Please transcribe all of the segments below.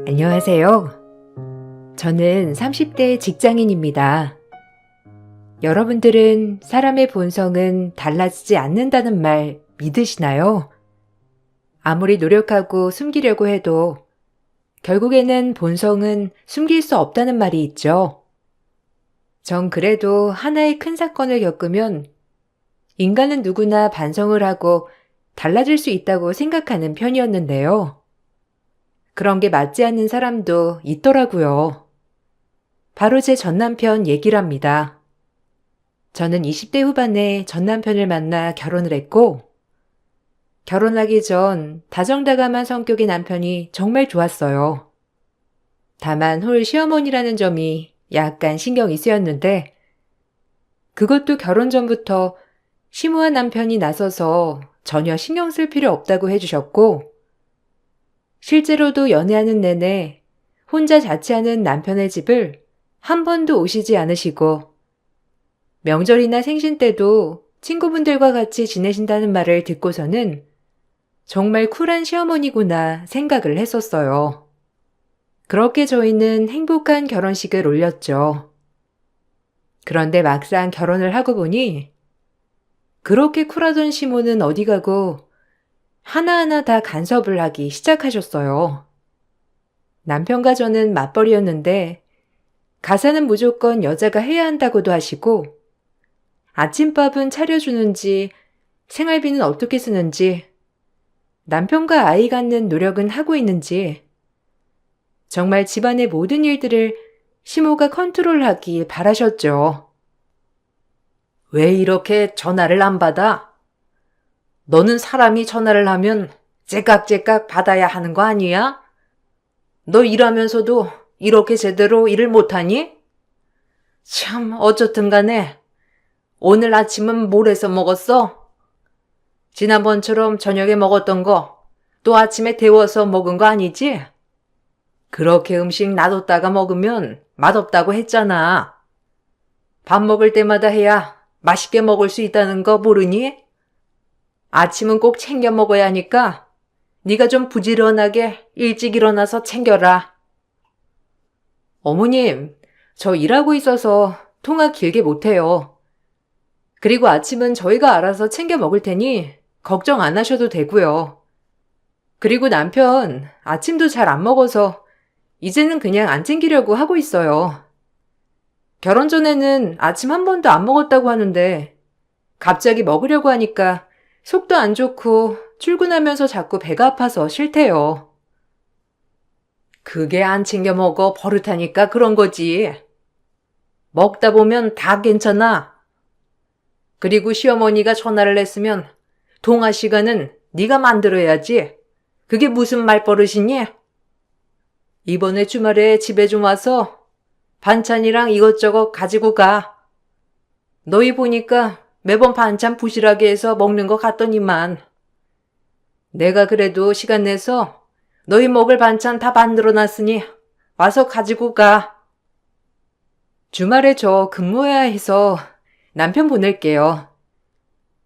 안녕하세요. 저는 30대 직장인입니다. 여러분들은 사람의 본성은 달라지지 않는다는 말 믿으시나요? 아무리 노력하고 숨기려고 해도 결국에는 본성은 숨길 수 없다는 말이 있죠. 전 그래도 하나의 큰 사건을 겪으면 인간은 누구나 반성을 하고 달라질 수 있다고 생각하는 편이었는데요. 그런 게 맞지 않는 사람도 있더라고요. 바로 제 전남편 얘기랍니다. 저는 20대 후반에 전남편을 만나 결혼을 했고, 결혼하기 전 다정다감한 성격의 남편이 정말 좋았어요. 다만 홀 시어머니라는 점이 약간 신경이 쓰였는데, 그것도 결혼 전부터 심오한 남편이 나서서 전혀 신경 쓸 필요 없다고 해주셨고, 실제로도 연애하는 내내 혼자 자취하는 남편의 집을 한 번도 오시지 않으시고, 명절이나 생신 때도 친구분들과 같이 지내신다는 말을 듣고서는 정말 쿨한 시어머니구나 생각을 했었어요. 그렇게 저희는 행복한 결혼식을 올렸죠. 그런데 막상 결혼을 하고 보니 그렇게 쿨하던 시모는 어디 가고 하나하나 다 간섭을 하기 시작하셨어요. 남편과 저는 맞벌이였는데 가사는 무조건 여자가 해야 한다고도 하시고, 아침밥은 차려주는지 생활비는 어떻게 쓰는지, 남편과 아이 갖는 노력은 하고 있는지, 정말 집안의 모든 일들을 시모가 컨트롤하길 바라셨죠. 왜 이렇게 전화를 안 받아? 너는 사람이 전화를 하면 째깍째깍 받아야 하는 거 아니야? 너 일하면서도 이렇게 제대로 일을 못하니? 참, 어쨌든 간에 오늘 아침은 뭘 해서 먹었어? 지난번처럼 저녁에 먹었던 거 또 아침에 데워서 먹은 거 아니지? 그렇게 음식 놔뒀다가 먹으면 맛없다고 했잖아. 밥 먹을 때마다 해야 맛있게 먹을 수 있다는 거 모르니? 아침은 꼭 챙겨 먹어야 하니까 네가 좀 부지런하게 일찍 일어나서 챙겨라. 어머님, 저 일하고 있어서 통화 길게 못해요. 그리고 아침은 저희가 알아서 챙겨 먹을 테니 걱정 안 하셔도 되고요. 그리고 남편 아침도 잘 안 먹어서 이제는 그냥 안 챙기려고 하고 있어요. 결혼 전에는 아침 한 번도 안 먹었다고 하는데 갑자기 먹으려고 하니까 속도 안 좋고 출근하면서 자꾸 배가 아파서 싫대요. 그게 안 챙겨 먹어 버릇하니까 그런 거지. 먹다 보면 다 괜찮아. 그리고 시어머니가 전화를 했으면 통화 시간은 네가 만들어야지. 그게 무슨 말버릇이니? 이번에 주말에 집에 좀 와서 반찬이랑 이것저것 가지고 가. 너희 보니까 매번 반찬 부실하게 해서 먹는 것 같더니만. 내가 그래도 시간 내서 너희 먹을 반찬 다 만들어놨으니 와서 가지고 가. 주말에 저 근무해야 해서 남편 보낼게요.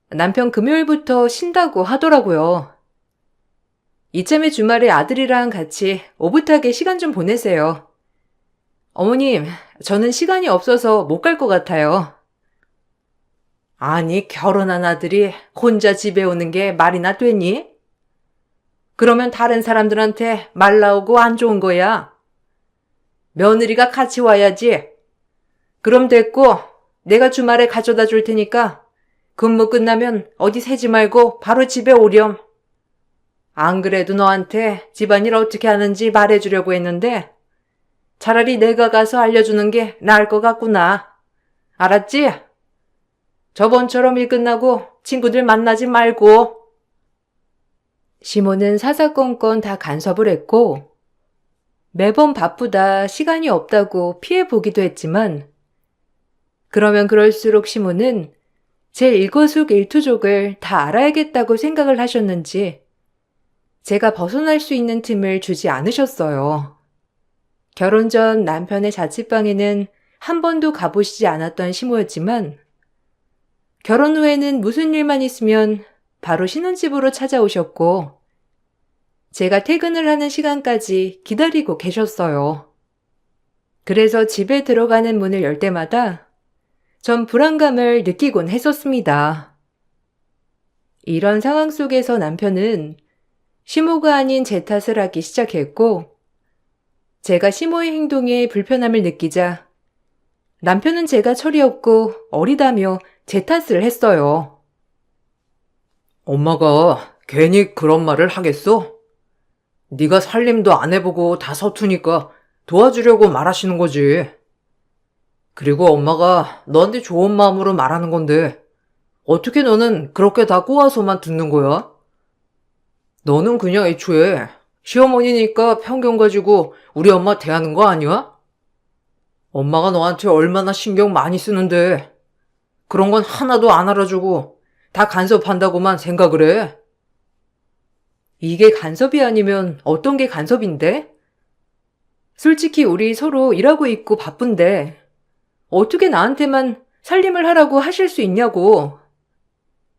남편 금요일부터 쉰다고 하더라고요. 이참에 주말에 아들이랑 같이 오붓하게 시간 좀 보내세요. 어머님, 저는 시간이 없어서 못 갈 것 같아요. 아니, 결혼한 아들이 혼자 집에 오는 게 말이나 되니? 그러면 다른 사람들한테 말 나오고 안 좋은 거야. 며느리가 같이 와야지. 그럼 됐고, 내가 주말에 가져다 줄 테니까 근무 끝나면 어디 새지 말고 바로 집에 오렴. 안 그래도 너한테 집안일 어떻게 하는지 말해주려고 했는데 차라리 내가 가서 알려주는 게 나을 것 같구나. 알았지? 저번처럼 일 끝나고 친구들 만나지 말고. 시모는 사사건건 다 간섭을 했고 매번 바쁘다 시간이 없다고 피해보기도 했지만 그러면 그럴수록 시모는 제 일거수일투족을 다 알아야겠다고 생각을 하셨는지 제가 벗어날 수 있는 틈을 주지 않으셨어요. 결혼 전 남편의 자취방에는 한 번도 가보시지 않았던 시모였지만 결혼 후에는 무슨 일만 있으면 바로 신혼집으로 찾아오셨고 제가 퇴근을 하는 시간까지 기다리고 계셨어요. 그래서 집에 들어가는 문을 열 때마다 전 불안감을 느끼곤 했었습니다. 이런 상황 속에서 남편은 시모가 아닌 제 탓을 하기 시작했고, 제가 시모의 행동에 불편함을 느끼자 남편은 제가 철이 없고 어리다며 제 탓을 했어요. 엄마가 괜히 그런 말을 하겠어? 네가 살림도 안 해보고 다 서투니까 도와주려고 말하시는 거지. 그리고 엄마가 너한테 좋은 마음으로 말하는 건데 어떻게 너는 그렇게 다 꼬아서만 듣는 거야? 너는 그냥 애초에 시어머니니까 편견 가지고 우리 엄마 대하는 거 아니야? 엄마가 너한테 얼마나 신경 많이 쓰는데 그런 건 하나도 안 알아주고 다 간섭한다고만 생각을 해. 이게 간섭이 아니면 어떤 게 간섭인데? 솔직히 우리 서로 일하고 있고 바쁜데 어떻게 나한테만 살림을 하라고 하실 수 있냐고.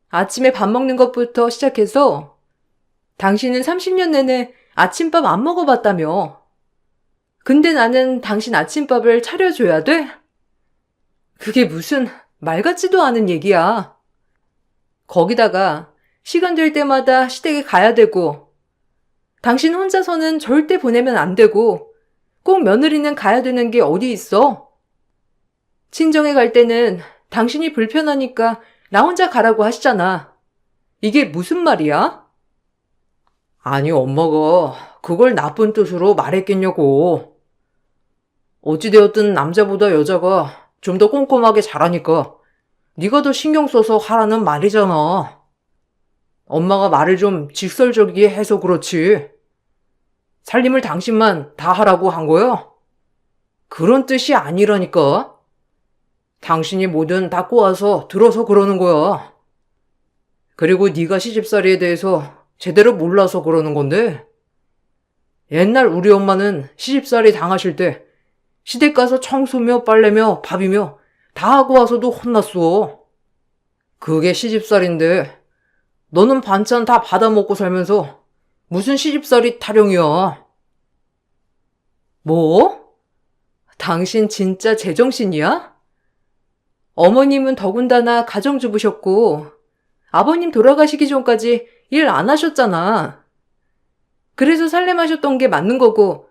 아침에 밥 먹는 것부터 시작해서 당신은 30년 내내 아침밥 안 먹어봤다며. 근데 나는 당신 아침밥을 차려줘야 돼? 그게 무슨 말 같지도 않은 얘기야. 거기다가 시간 될 때마다 시댁에 가야 되고, 당신 혼자서는 절대 보내면 안 되고, 꼭 며느리는 가야 되는 게 어디 있어? 친정에 갈 때는 당신이 불편하니까 나 혼자 가라고 하시잖아. 이게 무슨 말이야? 아니, 엄마가 그걸 나쁜 뜻으로 말했겠냐고. 어찌되었든 남자보다 여자가 좀 더 꼼꼼하게 잘하니까 네가 더 신경 써서 하라는 말이잖아. 엄마가 말을 좀 직설적이게 해서 그렇지. 살림을 당신만 다 하라고 한 거야? 그런 뜻이 아니라니까. 당신이 뭐든 다 꼬아서 들어서 그러는 거야. 그리고 네가 시집살이에 대해서 제대로 몰라서 그러는 건데, 옛날 우리 엄마는 시집살이 당하실 때 시댁 가서 청소며 빨래며 밥이며 다 하고 와서도 혼났어. 그게 시집살인데 너는 반찬 다 받아먹고 살면서 무슨 시집살이 타령이야. 뭐? 당신 진짜 제정신이야? 어머님은 더군다나 가정주부셨고, 아버님 돌아가시기 전까지 일 안 하셨잖아. 그래서 살림하셨던 게 맞는 거고,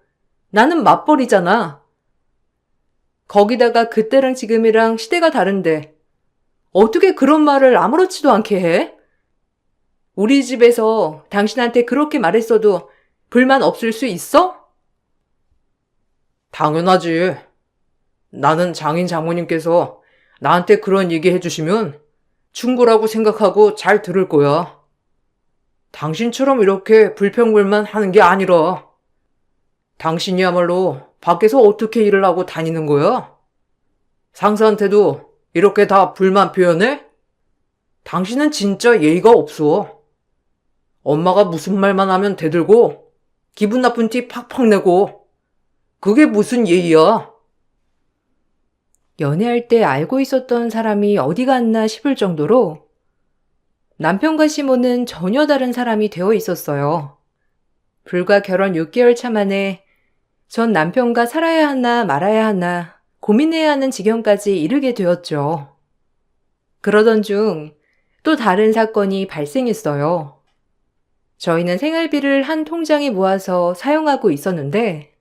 나는 맞벌이잖아. 거기다가 그때랑 지금이랑 시대가 다른데, 어떻게 그런 말을 아무렇지도 않게 해? 우리 집에서 당신한테 그렇게 말했어도 불만 없을 수 있어? 당연하지. 나는 장인 장모님께서 나한테 그런 얘기 해주시면 충고라고 생각하고 잘 들을 거야. 당신처럼 이렇게 불평불만 하는 게 아니라 당신이야말로 밖에서 어떻게 일을 하고 다니는 거야? 상사한테도 이렇게 다 불만 표현해? 당신은 진짜 예의가 없어. 엄마가 무슨 말만 하면 대들고 기분 나쁜 티 팍팍 내고 그게 무슨 예의야? 연애할 때 알고 있었던 사람이 어디 갔나 싶을 정도로 남편과 시모는 전혀 다른 사람이 되어 있었어요. 불과 결혼 6개월 차 만에 전 남편과 살아야 하나 말아야 하나 고민해야 하는 지경까지 이르게 되었죠. 그러던 중 또 다른 사건이 발생했어요. 저희는 생활비를 한 통장에 모아서 사용하고 있었는데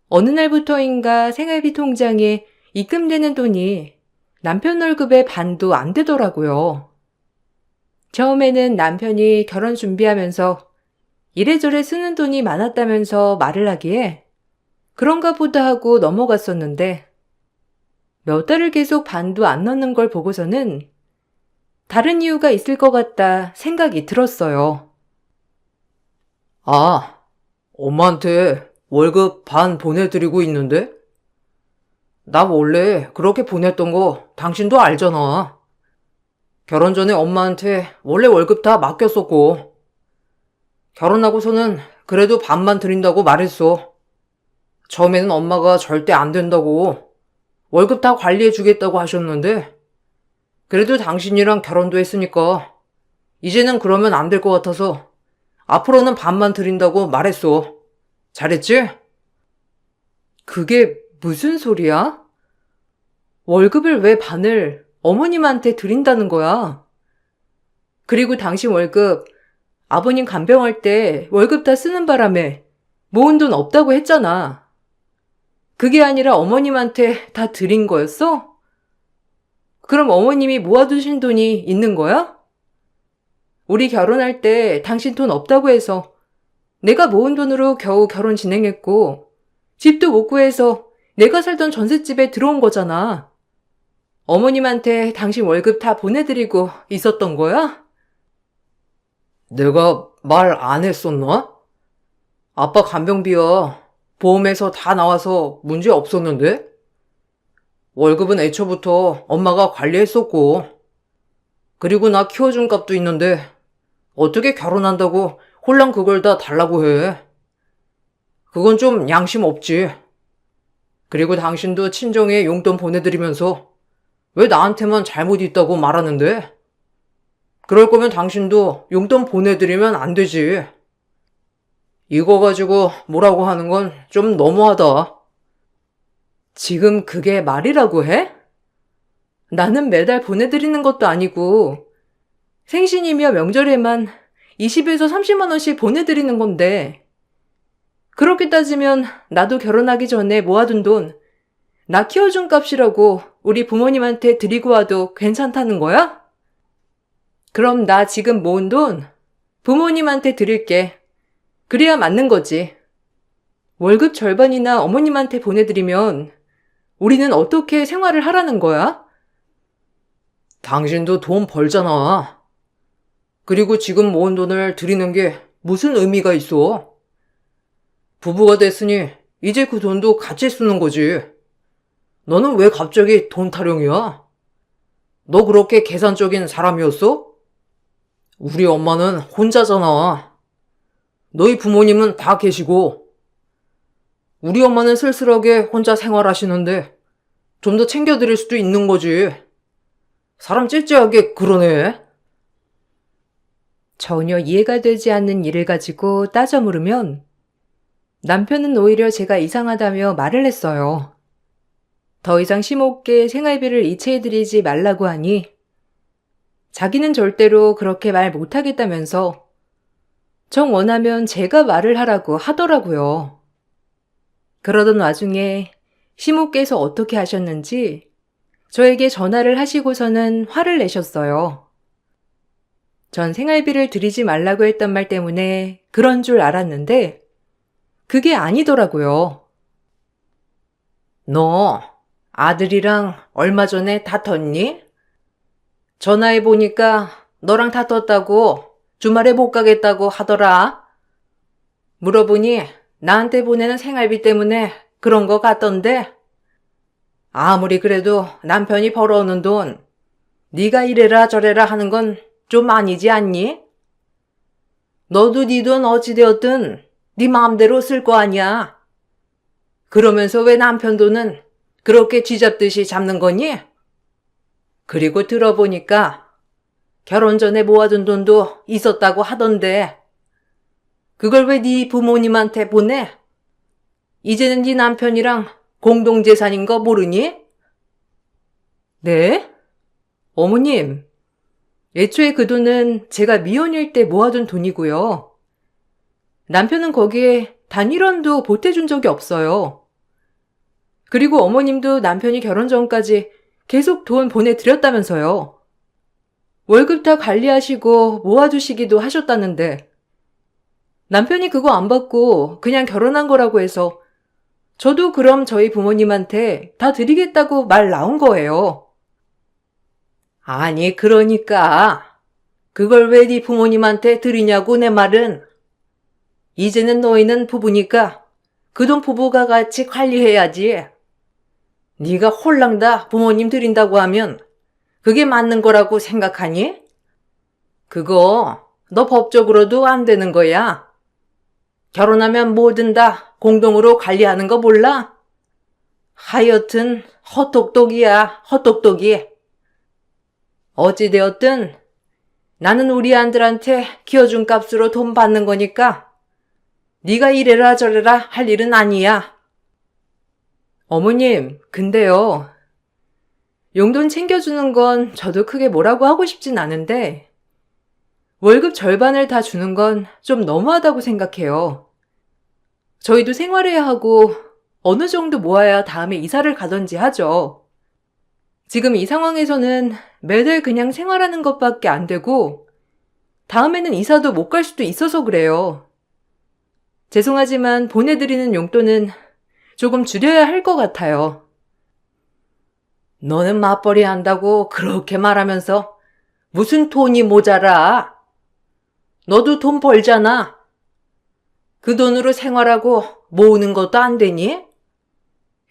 어느 날부터인가 생활비 통장에 입금되는 돈이 남편 월급의 반도 안 되더라고요. 처음에는 남편이 결혼 준비하면서 이래저래 쓰는 돈이 많았다면서 말을 하기에 그런가 보다 하고 넘어갔었는데 몇 달을 계속 반도 안 넣는 걸 보고서는 다른 이유가 있을 것 같다 생각이 들었어요. 아, 엄마한테 월급 반 보내드리고 있는데? 나 원래 그렇게 보냈던 거 당신도 알잖아. 결혼 전에 엄마한테 원래 월급 다 맡겼었고, 결혼하고서는 그래도 반만 드린다고 말했어. 처음에는 엄마가 절대 안 된다고 월급 다 관리해주겠다고 하셨는데, 그래도 당신이랑 결혼도 했으니까 이제는 그러면 안 될 것 같아서 앞으로는 반만 드린다고 말했어. 잘했지? 그게 무슨 소리야? 월급을 왜 반을 어머님한테 드린다는 거야? 그리고 당신 월급 아버님 간병할 때 월급 다 쓰는 바람에 모은 돈 없다고 했잖아. 그게 아니라 어머님한테 다 드린 거였어? 그럼 어머님이 모아두신 돈이 있는 거야? 우리 결혼할 때 당신 돈 없다고 해서 내가 모은 돈으로 겨우 결혼 진행했고 집도 못 구해서 내가 살던 전셋집에 들어온 거잖아. 어머님한테 당신 월급 다 보내드리고 있었던 거야? 내가 말 안 했었나? 아빠 간병비야. 보험에서 다 나와서 문제 없었는데? 월급은 애초부터 엄마가 관리했었고, 그리고 나 키워준 값도 있는데, 어떻게 결혼한다고 홀랑 그걸 다 달라고 해. 그건 좀 양심 없지. 그리고 당신도 친정에 용돈 보내드리면서 왜 나한테만 잘못 있다고 말하는데? 그럴 거면 당신도 용돈 보내드리면 안 되지. 이거 가지고 뭐라고 하는 건 좀 너무하다. 지금 그게 말이라고 해? 나는 매달 보내드리는 것도 아니고 생신이며 명절에만 20에서 30만 원씩 보내드리는 건데 그렇게 따지면 나도 결혼하기 전에 모아둔 돈 나 키워준 값이라고 우리 부모님한테 드리고 와도 괜찮다는 거야? 그럼 나 지금 모은 돈 부모님한테 드릴게. 그래야 맞는 거지. 월급 절반이나 어머님한테 보내드리면 우리는 어떻게 생활을 하라는 거야? 당신도 돈 벌잖아. 그리고 지금 모은 돈을 드리는 게 무슨 의미가 있어? 부부가 됐으니 이제 그 돈도 같이 쓰는 거지. 너는 왜 갑자기 돈 타령이야? 너 그렇게 계산적인 사람이었어? 우리 엄마는 혼자잖아. 너희 부모님은 다 계시고, 우리 엄마는 쓸쓸하게 혼자 생활하시는데 좀 더 챙겨드릴 수도 있는 거지. 사람 찔찔하게 그러네. 전혀 이해가 되지 않는 일을 가지고 따져 물으면 남편은 오히려 제가 이상하다며 말을 했어요. 더 이상 심없게 생활비를 이체해드리지 말라고 하니 자기는 절대로 그렇게 말 못하겠다면서 정 원하면 제가 말을 하라고 하더라고요. 그러던 와중에 시모께서 어떻게 하셨는지 저에게 전화를 하시고서는 화를 내셨어요. 전 생활비를 드리지 말라고 했던 말 때문에 그런 줄 알았는데 그게 아니더라고요. 너 아들이랑 얼마 전에 다퉜니? 전화해보니까 너랑 다퉜다고 주말에 못 가겠다고 하더라. 물어보니 나한테 보내는 생활비 때문에 그런 거 같던데. 아무리 그래도 남편이 벌어오는 돈 네가 이래라 저래라 하는 건 좀 아니지 않니? 너도 네 돈 어찌되었든 네 마음대로 쓸 거 아니야. 그러면서 왜 남편 돈은 그렇게 쥐잡듯이 잡는 거니? 그리고 들어보니까 결혼 전에 모아둔 돈도 있었다고 하던데 그걸 왜 네 부모님한테 보내? 이제는 네 남편이랑 공동재산인 거 모르니? 네? 어머님, 애초에 그 돈은 제가 미혼일 때 모아둔 돈이고요. 남편은 거기에 단 1원도 보태준 적이 없어요. 그리고 어머님도 남편이 결혼 전까지 계속 돈 보내드렸다면서요. 월급 다 관리하시고 모아두시기도 하셨다는데 남편이 그거 안 받고 그냥 결혼한 거라고 해서 저도 그럼 저희 부모님한테 다 드리겠다고 말 나온 거예요. 아니 그러니까 그걸 왜 네 부모님한테 드리냐고 내 말은. 이제는 너희는 부부니까 그 돈 부부가 같이 관리해야지. 네가 홀랑 다 부모님 드린다고 하면 그게 맞는 거라고 생각하니? 그거 너 법적으로도 안 되는 거야. 결혼하면 뭐든 다 공동으로 관리하는 거 몰라? 하여튼 헛똑똑이야, 헛똑똑이. 어찌되었든 나는 우리 아들한테 키워준 값으로 돈 받는 거니까 네가 이래라 저래라 할 일은 아니야. 어머님, 근데요. 용돈 챙겨주는 건 저도 크게 뭐라고 하고 싶진 않은데, 월급 절반을 다 주는 건 좀 너무하다고 생각해요. 저희도 생활해야 하고, 어느 정도 모아야 다음에 이사를 가던지 하죠. 지금 이 상황에서는 매달 그냥 생활하는 것밖에 안 되고, 다음에는 이사도 못 갈 수도 있어서 그래요. 죄송하지만 보내드리는 용돈은 조금 줄여야 할 것 같아요. 너는 맞벌이 한다고 그렇게 말하면서 무슨 돈이 모자라? 너도 돈 벌잖아. 그 돈으로 생활하고 모으는 것도 안 되니?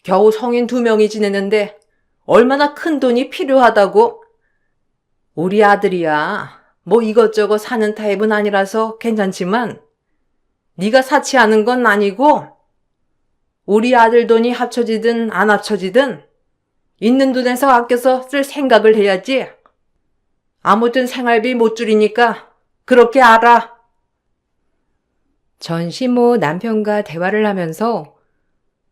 겨우 성인 2명이 지내는데 얼마나 큰 돈이 필요하다고? 우리 아들이야. 뭐 이것저것 사는 타입은 아니라서 괜찮지만 네가 사치하는 건 아니고 우리 아들 돈이 합쳐지든 안 합쳐지든 있는 돈에서 아껴서 쓸 생각을 해야지. 아무튼 생활비 못 줄이니까 그렇게 알아. 전 시모 남편과 대화를 하면서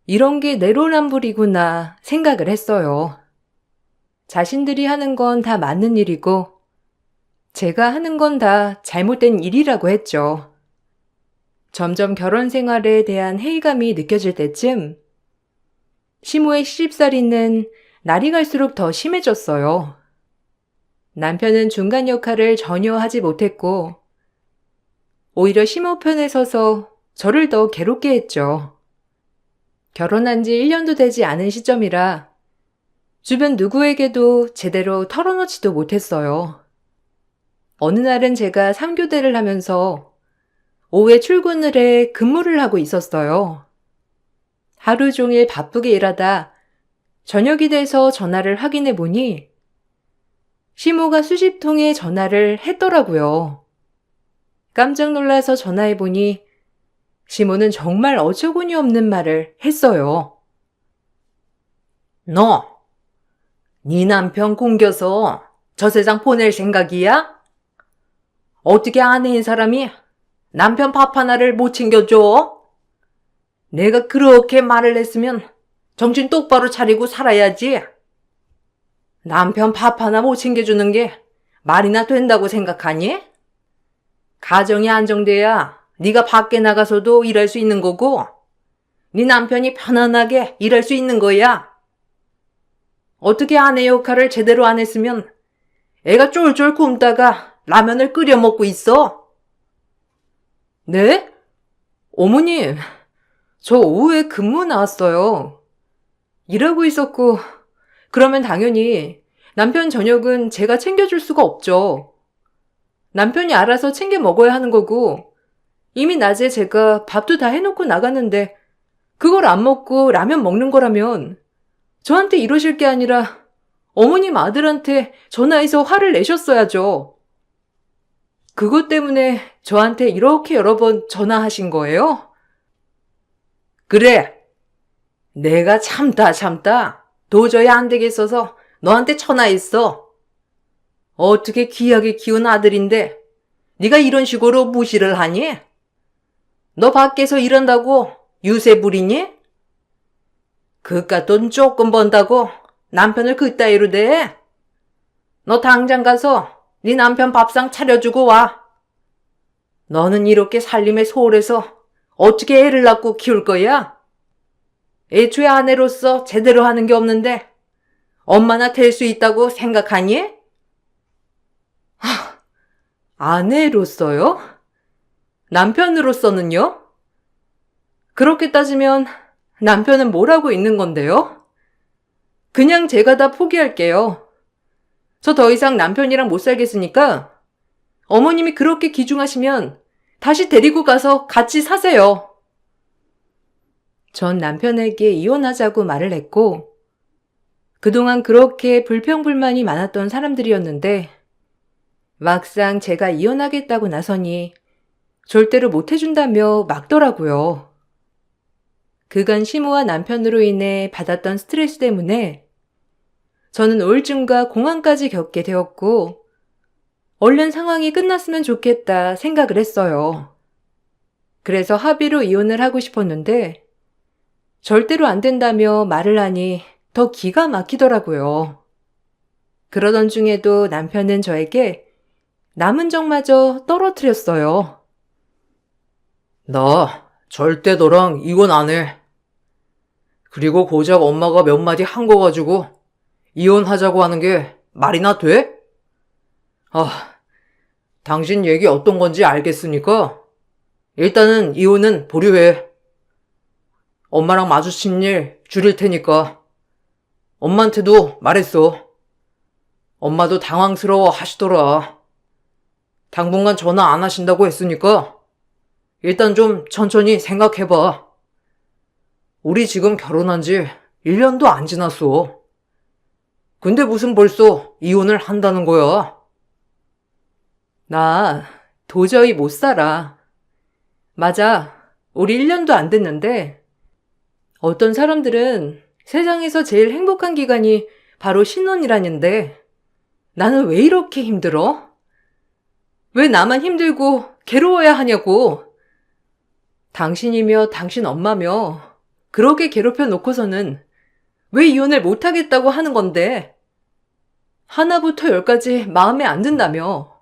이런 게 내로남불이구나 생각을 했어요. 자신들이 하는 건 다 맞는 일이고 제가 하는 건 다 잘못된 일이라고 했죠. 점점 결혼 생활에 대한 회의감이 느껴질 때쯤 시모의 시집살이는 날이 갈수록 더 심해졌어요. 남편은 중간 역할을 전혀 하지 못했고 오히려 시모 편에 서서 저를 더 괴롭게 했죠. 결혼한 지 1년도 되지 않은 시점이라 주변 누구에게도 제대로 털어놓지도 못했어요. 어느 날은 제가 3교대를 하면서 오후에 출근을 해 근무를 하고 있었어요. 하루 종일 바쁘게 일하다 저녁이 돼서 전화를 확인해 보니 시모가 수십 통의 전화를 했더라고요. 깜짝 놀라서 전화해 보니 시모는 정말 어처구니 없는 말을 했어요. 너, 네 남편 굶겨서 저 세상 보낼 생각이야? 어떻게 아내인 사람이 남편 밥 하나를 못 챙겨줘? 내가 그렇게 말을 했으면 정신 똑바로 차리고 살아야지. 남편 밥 하나 못 챙겨주는 게 말이나 된다고 생각하니? 가정이 안정돼야 네가 밖에 나가서도 일할 수 있는 거고 네 남편이 편안하게 일할 수 있는 거야. 어떻게 아내 역할을 제대로 안 했으면 애가 쫄쫄 굶다가 라면을 끓여 먹고 있어? 네? 어머님, 저 오후에 근무 나왔어요. 일하고 있었고, 그러면 당연히 남편 저녁은 제가 챙겨줄 수가 없죠. 남편이 알아서 챙겨 먹어야 하는 거고, 이미 낮에 제가 밥도 다 해놓고 나갔는데, 그걸 안 먹고 라면 먹는 거라면, 저한테 이러실 게 아니라, 어머님 아들한테 전화해서 화를 내셨어야죠. 그것 때문에 저한테 이렇게 여러 번 전화하신 거예요? 그래. 내가 참다 도저히 안 되겠어서 너한테 전화했어. 어떻게 귀하게 키운 아들인데 네가 이런 식으로 무시를 하니? 너 밖에서 일한다고 유세 부리니? 그깟 돈 조금 번다고 남편을 그따위로 대? 너 당장 가서 네 남편 밥상 차려주고 와. 너는 이렇게 살림에 소홀해서 어떻게 애를 낳고 키울 거야? 애초에 아내로서 제대로 하는 게 없는데 엄마나 될 수 있다고 생각하니? 아내로서요? 남편으로서는요? 그렇게 따지면 남편은 뭘 하고 있는 건데요? 그냥 제가 다 포기할게요. 저 더 이상 남편이랑 못 살겠으니까 어머님이 그렇게 귀중하시면 다시 데리고 가서 같이 사세요. 전 남편에게 이혼하자고 말을 했고 그동안 그렇게 불평불만이 많았던 사람들이었는데 막상 제가 이혼하겠다고 나서니 절대로 못 해준다며 막더라고요. 그간 시모와 남편으로 인해 받았던 스트레스 때문에 저는 우울증과 공황까지 겪게 되었고 얼른 상황이 끝났으면 좋겠다 생각을 했어요. 그래서 합의로 이혼을 하고 싶었는데 절대로 안 된다며 말을 하니 더 기가 막히더라고요. 그러던 중에도 남편은 저에게 남은 적마저 떨어뜨렸어요. 나 절대 너랑 이혼 안 해. 그리고 고작 엄마가 몇 마디 한 거 가지고 이혼하자고 하는 게 말이나 돼? 아, 당신 얘기 어떤 건지 알겠으니까 일단은 이혼은 보류해. 엄마랑 마주친 일 줄일 테니까. 엄마한테도 말했어. 엄마도 당황스러워 하시더라. 당분간 전화 안 하신다고 했으니까 일단 좀 천천히 생각해봐. 우리 지금 결혼한 지 1년도 안 지났어. 근데 무슨 벌써 이혼을 한다는 거야? 나 도저히 못 살아. 맞아. 우리 1년도 안 됐는데 어떤 사람들은 세상에서 제일 행복한 기간이 바로 신혼이라는데 나는 왜 이렇게 힘들어? 왜 나만 힘들고 괴로워야 하냐고. 당신이며 당신 엄마며 그렇게 괴롭혀 놓고서는 왜 이혼을 못 하겠다고 하는 건데? 하나부터 열까지 마음에 안 든다며.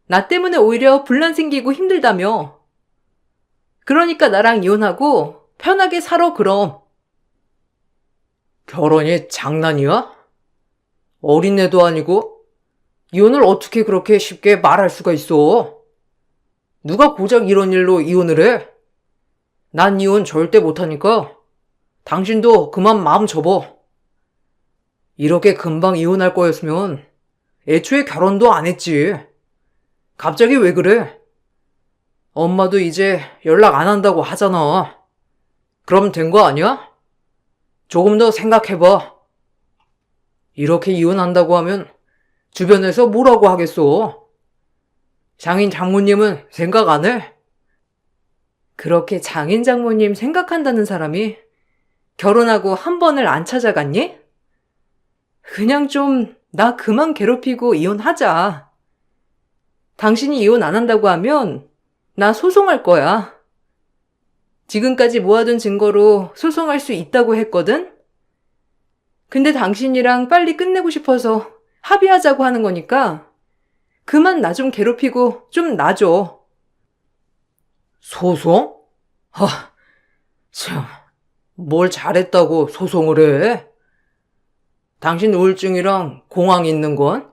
나 때문에 오히려 분란 생기고 힘들다며. 그러니까 나랑 이혼하고 편하게 살아 그럼. 결혼이 장난이야? 어린애도 아니고 이혼을 어떻게 그렇게 쉽게 말할 수가 있어? 누가 고작 이런 일로 이혼을 해? 난 이혼 절대 못하니까 당신도 그만 마음 접어. 이렇게 금방 이혼할 거였으면 애초에 결혼도 안 했지. 갑자기 왜 그래? 엄마도 이제 연락 안 한다고 하잖아. 그럼 된 거 아니야? 조금 더 생각해봐. 이렇게 이혼한다고 하면 주변에서 뭐라고 하겠어? 장인 장모님은 생각 안 해? 그렇게 장인 장모님 생각한다는 사람이 결혼하고 한 번을 안 찾아갔니? 그냥 좀 나 그만 괴롭히고 이혼하자. 당신이 이혼 안 한다고 하면 나 소송할 거야. 지금까지 모아둔 증거로 소송할 수 있다고 했거든? 근데 당신이랑 빨리 끝내고 싶어서 합의하자고 하는 거니까 그만 나 좀 괴롭히고 좀 놔줘. 소송? 참, 뭘 잘했다고 소송을 해? 당신 우울증이랑 공황 있는 건?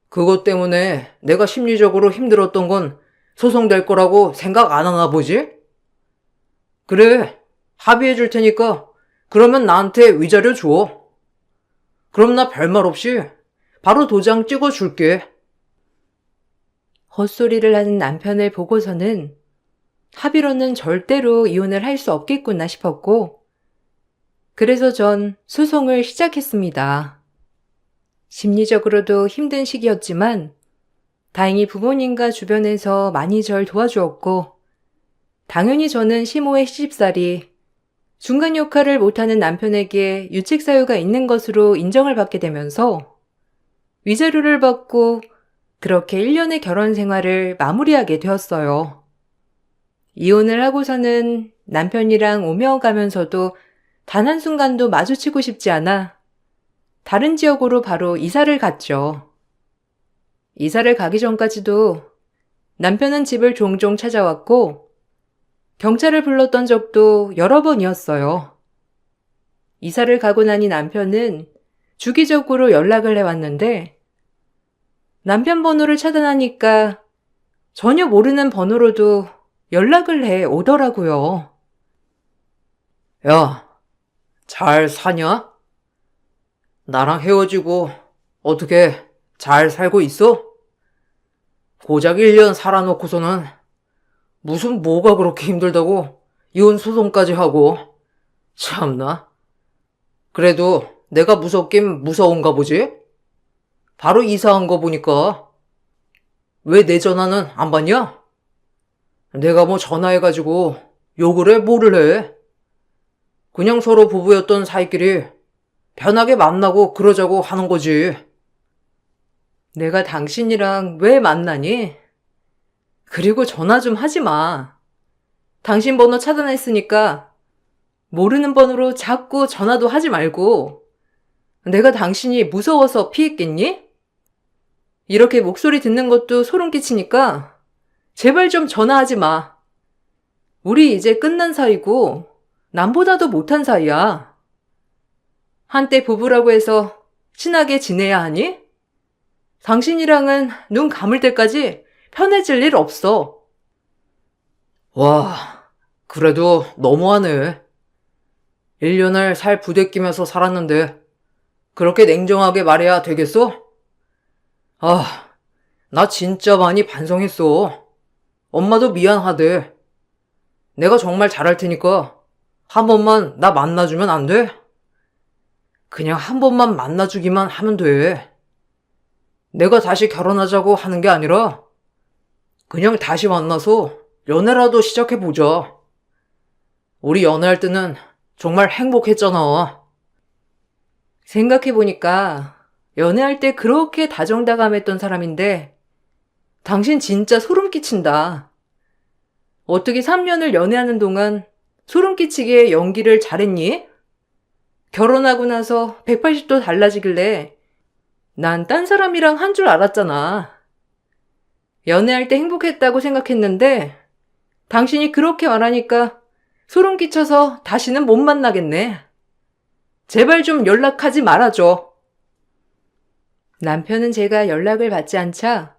그것 때문에 내가 심리적으로 힘들었던 건 소송될 거라고 생각 안 하나 보지? 그래, 합의해 줄 테니까 그러면 나한테 위자료 줘. 그럼 나 별말 없이 바로 도장 찍어 줄게. 헛소리를 하는 남편을 보고서는 합의로는 절대로 이혼을 할 수 없겠구나 싶었고, 그래서 전 소송을 시작했습니다. 심리적으로도 힘든 시기였지만 다행히 부모님과 주변에서 많이 절 도와주었고, 당연히 저는 시모의 시집살이, 중간 역할을 못하는 남편에게 유책 사유가 있는 것으로 인정을 받게 되면서 위자료를 받고 그렇게 1년의 결혼 생활을 마무리하게 되었어요. 이혼을 하고서는 남편이랑 오며 가면서도 단 한순간도 마주치고 싶지 않아 다른 지역으로 바로 이사를 갔죠. 이사를 가기 전까지도 남편은 집을 종종 찾아왔고 경찰을 불렀던 적도 여러 번이었어요. 이사를 가고 나니 남편은 주기적으로 연락을 해왔는데 남편 번호를 차단하니까 전혀 모르는 번호로도 연락을 해 오더라고요. 야, 잘 사냐? 나랑 헤어지고 어떻게 잘 살고 있어? 고작 1년 살아놓고서는 무슨 뭐가 그렇게 힘들다고 이혼 소송까지 하고. 참나. 그래도 내가 무섭긴 무서운가 보지? 바로 이사한 거 보니까. 왜 내 전화는 안 받냐? 내가 뭐 전화해가지고 욕을 해 뭐를 해? 그냥 서로 부부였던 사이끼리 편하게 만나고 그러자고 하는 거지. 내가 당신이랑 왜 만나니? 그리고 전화 좀 하지 마. 당신 번호 차단했으니까 모르는 번호로 자꾸 전화도 하지 말고. 내가 당신이 무서워서 피했겠니? 이렇게 목소리 듣는 것도 소름 끼치니까 제발 좀 전화하지 마. 우리 이제 끝난 사이고 남보다도 못한 사이야. 한때 부부라고 해서 친하게 지내야 하니? 당신이랑은 눈 감을 때까지 편해질 일 없어. 와, 그래도 너무하네. 1년을 살 부대끼면서 살았는데 그렇게 냉정하게 말해야 되겠어? 아, 나 진짜 많이 반성했어. 엄마도 미안하대. 내가 정말 잘할 테니까 한 번만 나 만나주면 안 돼? 그냥 한 번만 만나주기만 하면 돼. 내가 다시 결혼하자고 하는 게 아니라 그냥 다시 만나서 연애라도 시작해보자. 우리 연애할 때는 정말 행복했잖아. 생각해보니까 연애할 때 그렇게 다정다감했던 사람인데 당신 진짜 소름 끼친다. 어떻게 3년을 연애하는 동안 소름 끼치게 연기를 잘했니? 결혼하고 나서 180도 달라지길래 난 딴 사람이랑 한 줄 알았잖아. 연애할 때 행복했다고 생각했는데 당신이 그렇게 말하니까 소름 끼쳐서 다시는 못 만나겠네. 제발 좀 연락하지 말아줘. 남편은 제가 연락을 받지 않자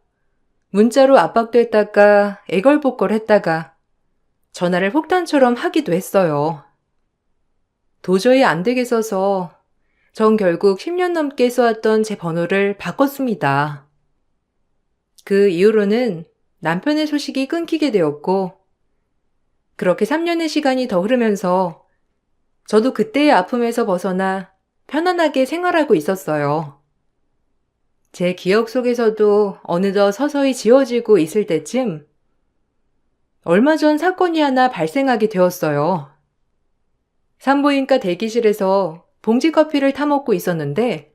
문자로 압박도 했다가 애걸복걸 했다가 전화를 폭탄처럼 하기도 했어요. 도저히 안 되겠어서 전 결국 10년 넘게 써왔던 제 번호를 바꿨습니다. 그 이후로는 남편의 소식이 끊기게 되었고 그렇게 3년의 시간이 더 흐르면서 저도 그때의 아픔에서 벗어나 편안하게 생활하고 있었어요. 제 기억 속에서도 어느덧 서서히 지워지고 있을 때쯤 얼마 전 사건이 하나 발생하게 되었어요. 산부인과 대기실에서 봉지커피를 타먹고 있었는데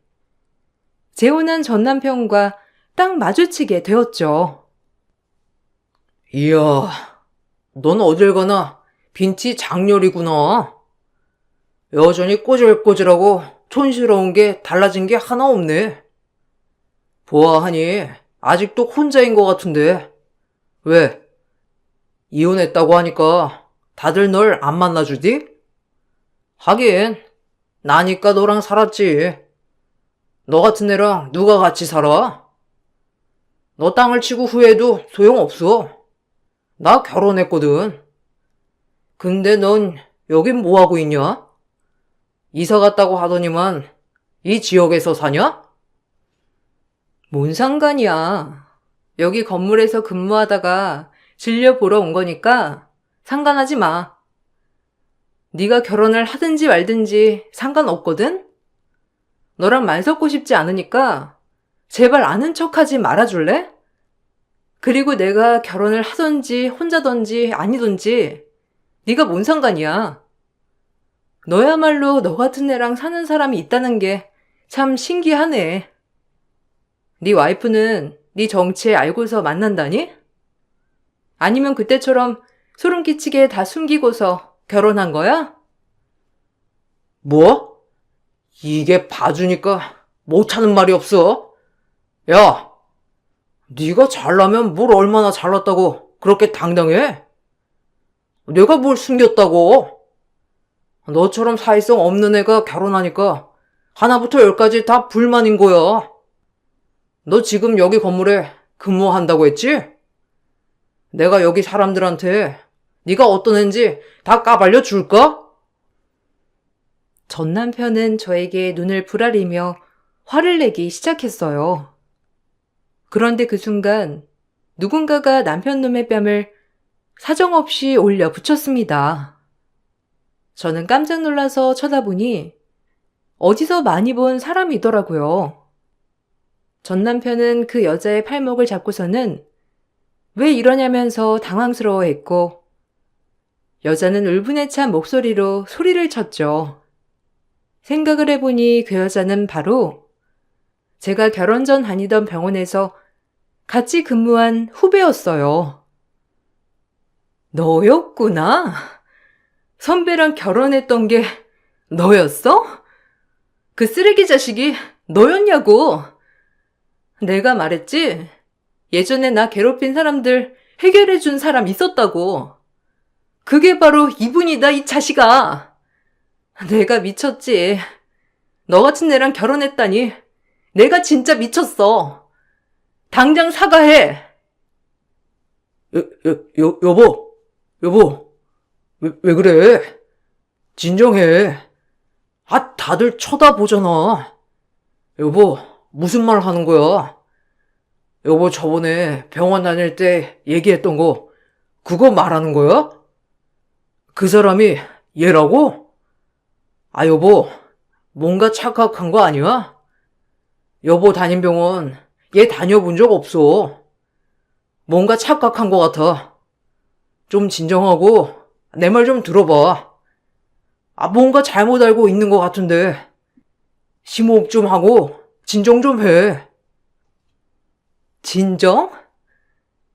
재혼한 전 남편과 딱 마주치게 되었죠. 이야, 넌 어딜 가나 빈티 장렬이구나. 여전히 꼬질꼬질하고 촌스러운 게 달라진 게 하나 없네. 보아하니 아직도 혼자인 것 같은데. 왜? 이혼했다고 하니까 다들 널 안 만나주디? 하긴 나니까 너랑 살았지. 너 같은 애랑 누가 같이 살아? 너 땅을 치고 후회해도 소용없어. 나 결혼했거든. 근데 넌 여긴 뭐하고 있냐? 이사 갔다고 하더니만 이 지역에서 사냐? 뭔 상관이야. 여기 건물에서 근무하다가 진료 보러 온 거니까 상관하지 마. 네가 결혼을 하든지 말든지 상관없거든? 너랑 말 섞고 싶지 않으니까 제발 아는 척하지 말아줄래? 그리고 내가 결혼을 하든지 혼자든지 아니든지 네가 뭔 상관이야. 너야말로 너 같은 애랑 사는 사람이 있다는 게 참 신기하네. 네 와이프는 네 정체 알고서 만난다니? 아니면 그때처럼 소름 끼치게 다 숨기고서 결혼한 거야? 뭐? 이게 봐주니까 못하는 말이 없어. 야, 네가 잘나면 뭘 얼마나 잘났다고 그렇게 당당해? 내가 뭘 숨겼다고? 너처럼 사회성 없는 애가 결혼하니까 하나부터 열까지 다 불만인 거야. 너 지금 여기 건물에 근무한다고 했지? 내가 여기 사람들한테 네가 어떤 애인지 다 까발려 줄까? 전 남편은 저에게 눈을 부라리며 화를 내기 시작했어요. 그런데 그 순간 누군가가 남편 놈의 뺨을 사정없이 올려 붙였습니다. 저는 깜짝 놀라서 쳐다보니 어디서 많이 본 사람이더라고요. 전 남편은 그 여자의 팔목을 잡고서는 왜 이러냐면서 당황스러워했고 여자는 울분에 찬 목소리로 소리를 쳤죠. 생각을 해보니 그 여자는 바로 제가 결혼 전 다니던 병원에서 같이 근무한 후배였어요. 너였구나. 선배랑 결혼했던 게 너였어? 그 쓰레기 자식이 너였냐고. 내가 말했지? 예전에 나 괴롭힌 사람들 해결해준 사람 있었다고. 그게 바로 이분이다, 이 자식아. 내가 미쳤지. 너 같은 애랑 결혼했다니. 내가 진짜 미쳤어. 당장 사과해. 여보. 왜 그래? 진정해. 다들 쳐다보잖아. 여보, 무슨 말 하는 거야? 여보, 저번에 병원 다닐 때 얘기했던 거, 그거 말하는 거야? 그 사람이 얘라고? 여보, 뭔가 착각한 거 아니야? 여보 다닌 병원, 얘 다녀본 적 없어. 뭔가 착각한 거 같아. 좀 진정하고, 내 말 좀 들어봐. 뭔가 잘못 알고 있는 것 같은데. 심호흡 좀 하고, 진정 좀 해. 진정?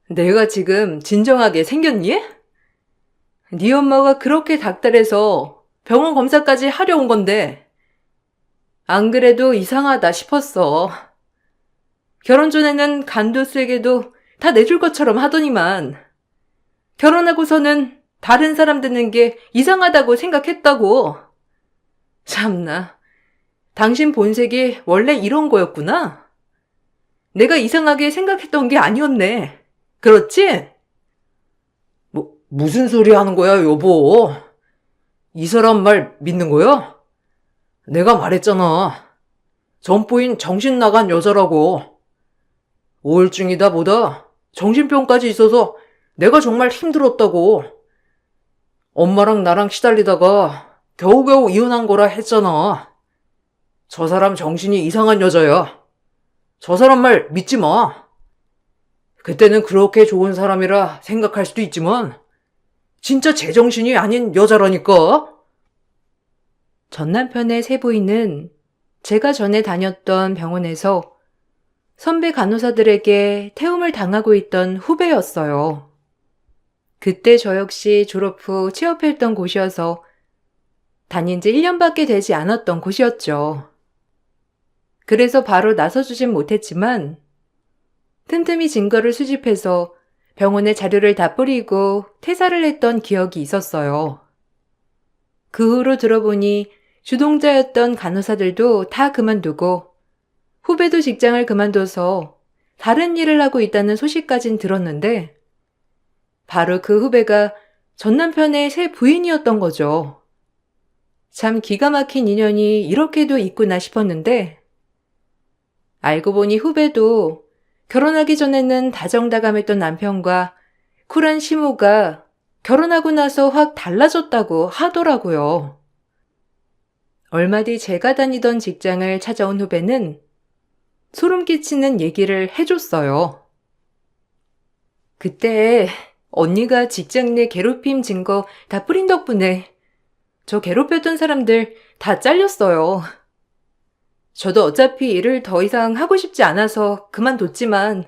내가 지금 진정하게 생겼니? 네 엄마가 그렇게 닥달해서 병원 검사까지 하려 온 건데 안 그래도 이상하다 싶었어. 결혼 전에는 간도 쓰레기도 다 내줄 것처럼 하더니만 결혼하고서는 다른 사람 듣는 게 이상하다고 생각했다고. 참나, 당신 본색이 원래 이런 거였구나. 내가 이상하게 생각했던 게 아니었네. 그렇지? 무슨 소리 하는 거야, 여보? 이 사람 말 믿는 거야? 내가 말했잖아. 전부인 정신 나간 여자라고. 우울증이다 보다 정신병까지 있어서 내가 정말 힘들었다고. 엄마랑 나랑 시달리다가 겨우겨우 이혼한 거라 했잖아. 저 사람 정신이 이상한 여자야. 저 사람 말 믿지 마. 그때는 그렇게 좋은 사람이라 생각할 수도 있지만 진짜 제정신이 아닌 여자라니까. 전 남편의 세 부인은 제가 전에 다녔던 병원에서 선배 간호사들에게 태움을 당하고 있던 후배였어요. 그때 저 역시 졸업 후 취업했던 곳이어서 다닌 지 1년밖에 되지 않았던 곳이었죠. 그래서 바로 나서주진 못했지만 틈틈이 증거를 수집해서 병원에 자료를 다 뿌리고 퇴사를 했던 기억이 있었어요. 그 후로 들어보니 주동자였던 간호사들도 다 그만두고 후배도 직장을 그만둬서 다른 일을 하고 있다는 소식까진 들었는데 바로 그 후배가 전 남편의 새 부인이었던 거죠. 참 기가 막힌 인연이 이렇게도 있구나 싶었는데 알고 보니 후배도 결혼하기 전에는 다정다감했던 남편과 쿨한 시모가 결혼하고 나서 확 달라졌다고 하더라고요. 얼마 뒤 제가 다니던 직장을 찾아온 후배는 소름 끼치는 얘기를 해줬어요. 그때 언니가 직장 내 괴롭힘 증거 다 뿌린 덕분에 저 괴롭혔던 사람들 다 잘렸어요. 저도 어차피 일을 더 이상 하고 싶지 않아서 그만뒀지만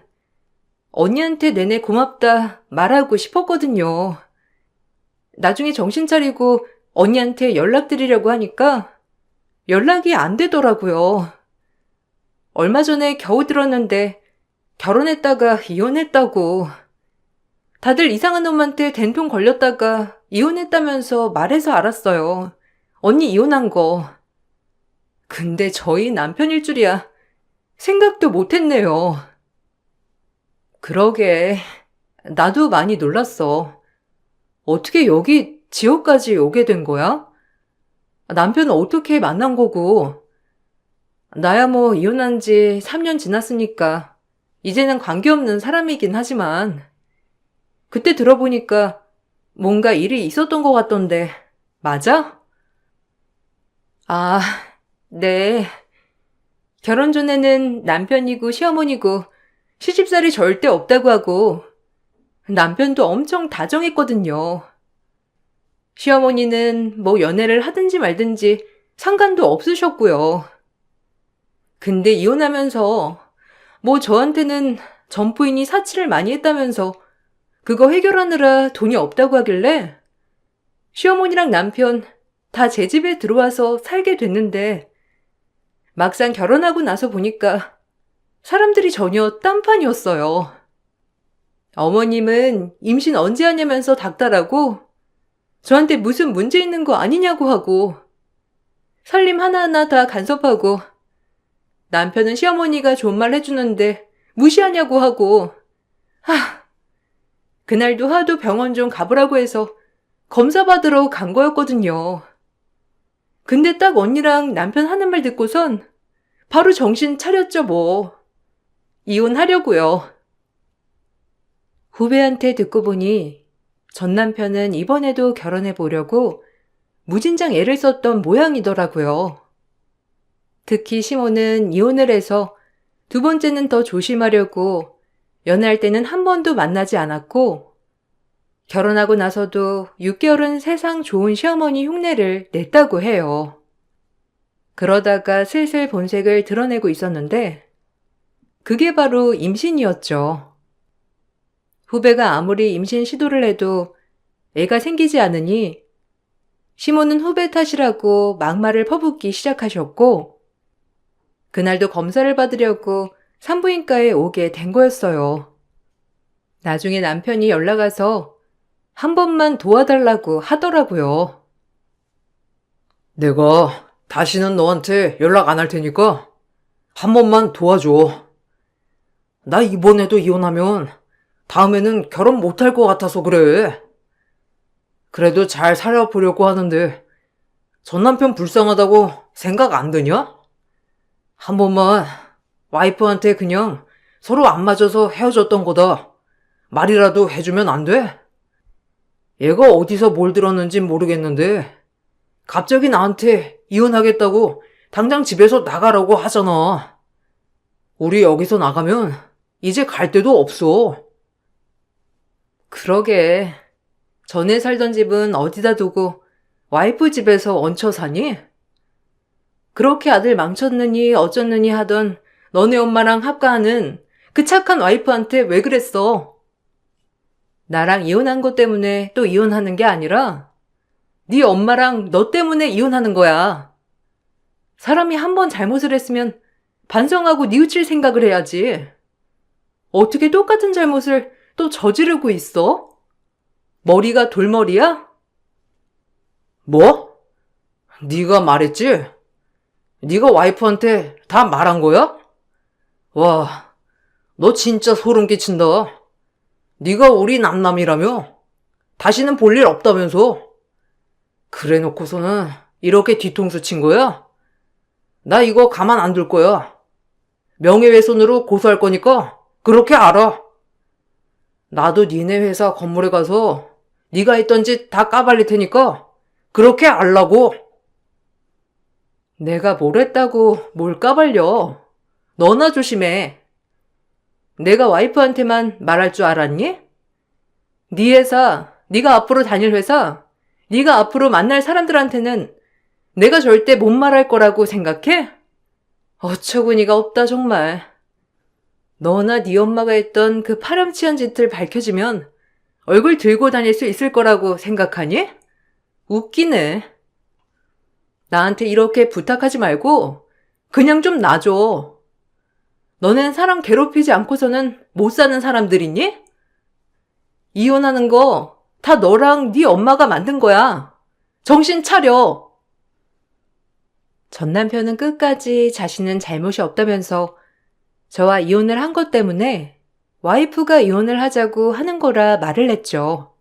언니한테 내내 고맙다 말하고 싶었거든요. 나중에 정신 차리고 언니한테 연락드리려고 하니까 연락이 안 되더라고요. 얼마 전에 겨우 들었는데 결혼했다가 이혼했다고. 다들 이상한 놈한테 된통 걸렸다가 이혼했다면서 말해서 알았어요. 언니 이혼한 거. 근데 저희 남편일 줄이야 생각도 못했네요. 그러게, 나도 많이 놀랐어. 어떻게 여기 지역까지 오게 된 거야? 남편은 어떻게 만난 거고? 나야 뭐 이혼한 지 3년 지났으니까 이제는 관계없는 사람이긴 하지만 그때 들어보니까 뭔가 일이 있었던 것 같던데 맞아? 네. 결혼 전에는 남편이고 시어머니고 시집살이 절대 없다고 하고 남편도 엄청 다정했거든요. 시어머니는 뭐 연애를 하든지 말든지 상관도 없으셨고요. 근데 이혼하면서 뭐 저한테는 전 부인이 사치를 많이 했다면서 그거 해결하느라 돈이 없다고 하길래 시어머니랑 남편 다 제 집에 들어와서 살게 됐는데 막상 결혼하고 나서 보니까 사람들이 전혀 딴판이었어요. 어머님은 임신 언제 하냐면서 닥달하고 저한테 무슨 문제 있는 거 아니냐고 하고 살림 하나하나 다 간섭하고 남편은 시어머니가 좋은 말 해주는데 무시하냐고 하고 그날도 하도 병원 좀 가보라고 해서 검사 받으러 간 거였거든요. 근데 딱 언니랑 남편 하는 말 듣고선 바로 정신 차렸죠 뭐. 이혼하려고요. 후배한테 듣고 보니 전 남편은 이번에도 결혼해 보려고 무진장 애를 썼던 모양이더라고요. 특히 시모는 이혼을 해서 두 번째는 더 조심하려고 연애할 때는 한 번도 만나지 않았고 결혼하고 나서도 6개월은 세상 좋은 시어머니 흉내를 냈다고 해요. 그러다가 슬슬 본색을 드러내고 있었는데 그게 바로 임신이었죠. 후배가 아무리 임신 시도를 해도 애가 생기지 않으니 시모는 후배 탓이라고 막말을 퍼붓기 시작하셨고 그날도 검사를 받으려고 산부인과에 오게 된 거였어요. 나중에 남편이 연락 와서 한 번만 도와달라고 하더라고요. 내가 다시는 너한테 연락 안 할 테니까 한 번만 도와줘. 나 이번에도 이혼하면 다음에는 결혼 못할 것 같아서 그래. 그래도 잘 살아보려고 하는데 전 남편 불쌍하다고 생각 안 드냐? 한 번만 와이프한테 그냥 서로 안 맞아서 헤어졌던 거다 말이라도 해주면 안 돼? 얘가 어디서 뭘 들었는진 모르겠는데 갑자기 나한테 이혼하겠다고 당장 집에서 나가라고 하잖아. 우리 여기서 나가면 이제 갈 데도 없어. 그러게. 전에 살던 집은 어디다 두고 와이프 집에서 얹혀 사니? 그렇게 아들 망쳤느니 어쩌느니 하던 너네 엄마랑 합가하는 그 착한 와이프한테 왜 그랬어? 나랑 이혼한 것 때문에 또 이혼하는 게 아니라 네 엄마랑 너 때문에 이혼하는 거야. 사람이 한 번 잘못을 했으면 반성하고 뉘우칠 생각을 해야지. 어떻게 똑같은 잘못을 또 저지르고 있어? 머리가 돌머리야? 뭐? 네가 말했지? 네가 와이프한테 다 말한 거야? 와, 너 진짜 소름 끼친다. 네가 우리 남남이라며? 다시는 볼 일 없다면서? 그래 놓고서는 이렇게 뒤통수 친 거야? 나 이거 가만 안 둘 거야. 명예훼손으로 고소할 거니까 그렇게 알아. 나도 니네 회사 건물에 가서 네가 했던 짓 다 까발릴 테니까 그렇게 알라고. 내가 뭘 했다고 뭘 까발려. 너나 조심해. 내가 와이프한테만 말할 줄 알았니? 네 회사, 네가 앞으로 다닐 회사, 네가 앞으로 만날 사람들한테는 내가 절대 못 말할 거라고 생각해? 어처구니가 없다 정말. 너나 네 엄마가 했던 그 파렴치한 짓을 밝혀지면 얼굴 들고 다닐 수 있을 거라고 생각하니? 웃기네. 나한테 이렇게 부탁하지 말고 그냥 좀 놔줘. 너넨 사람 괴롭히지 않고서는 못 사는 사람들이니? 이혼하는 거 다 너랑 네 엄마가 만든 거야. 정신 차려. 전 남편은 끝까지 자신은 잘못이 없다면서 저와 이혼을 한 것 때문에 와이프가 이혼을 하자고 하는 거라 말을 했죠.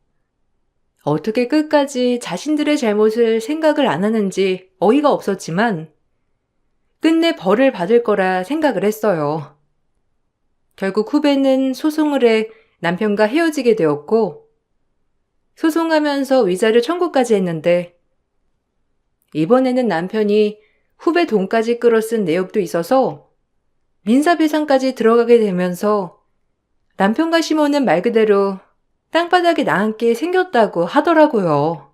어떻게 끝까지 자신들의 잘못을 생각을 안 하는지 어이가 없었지만 끝내 벌을 받을 거라 생각을 했어요. 결국 후배는 소송을 해 남편과 헤어지게 되었고 소송하면서 위자료 청구까지 했는데 이번에는 남편이 후배 돈까지 끌어쓴 내역도 있어서 민사배상까지 들어가게 되면서 남편과 시모는 말 그대로 땅바닥에 나앉게 생겼다고 하더라고요.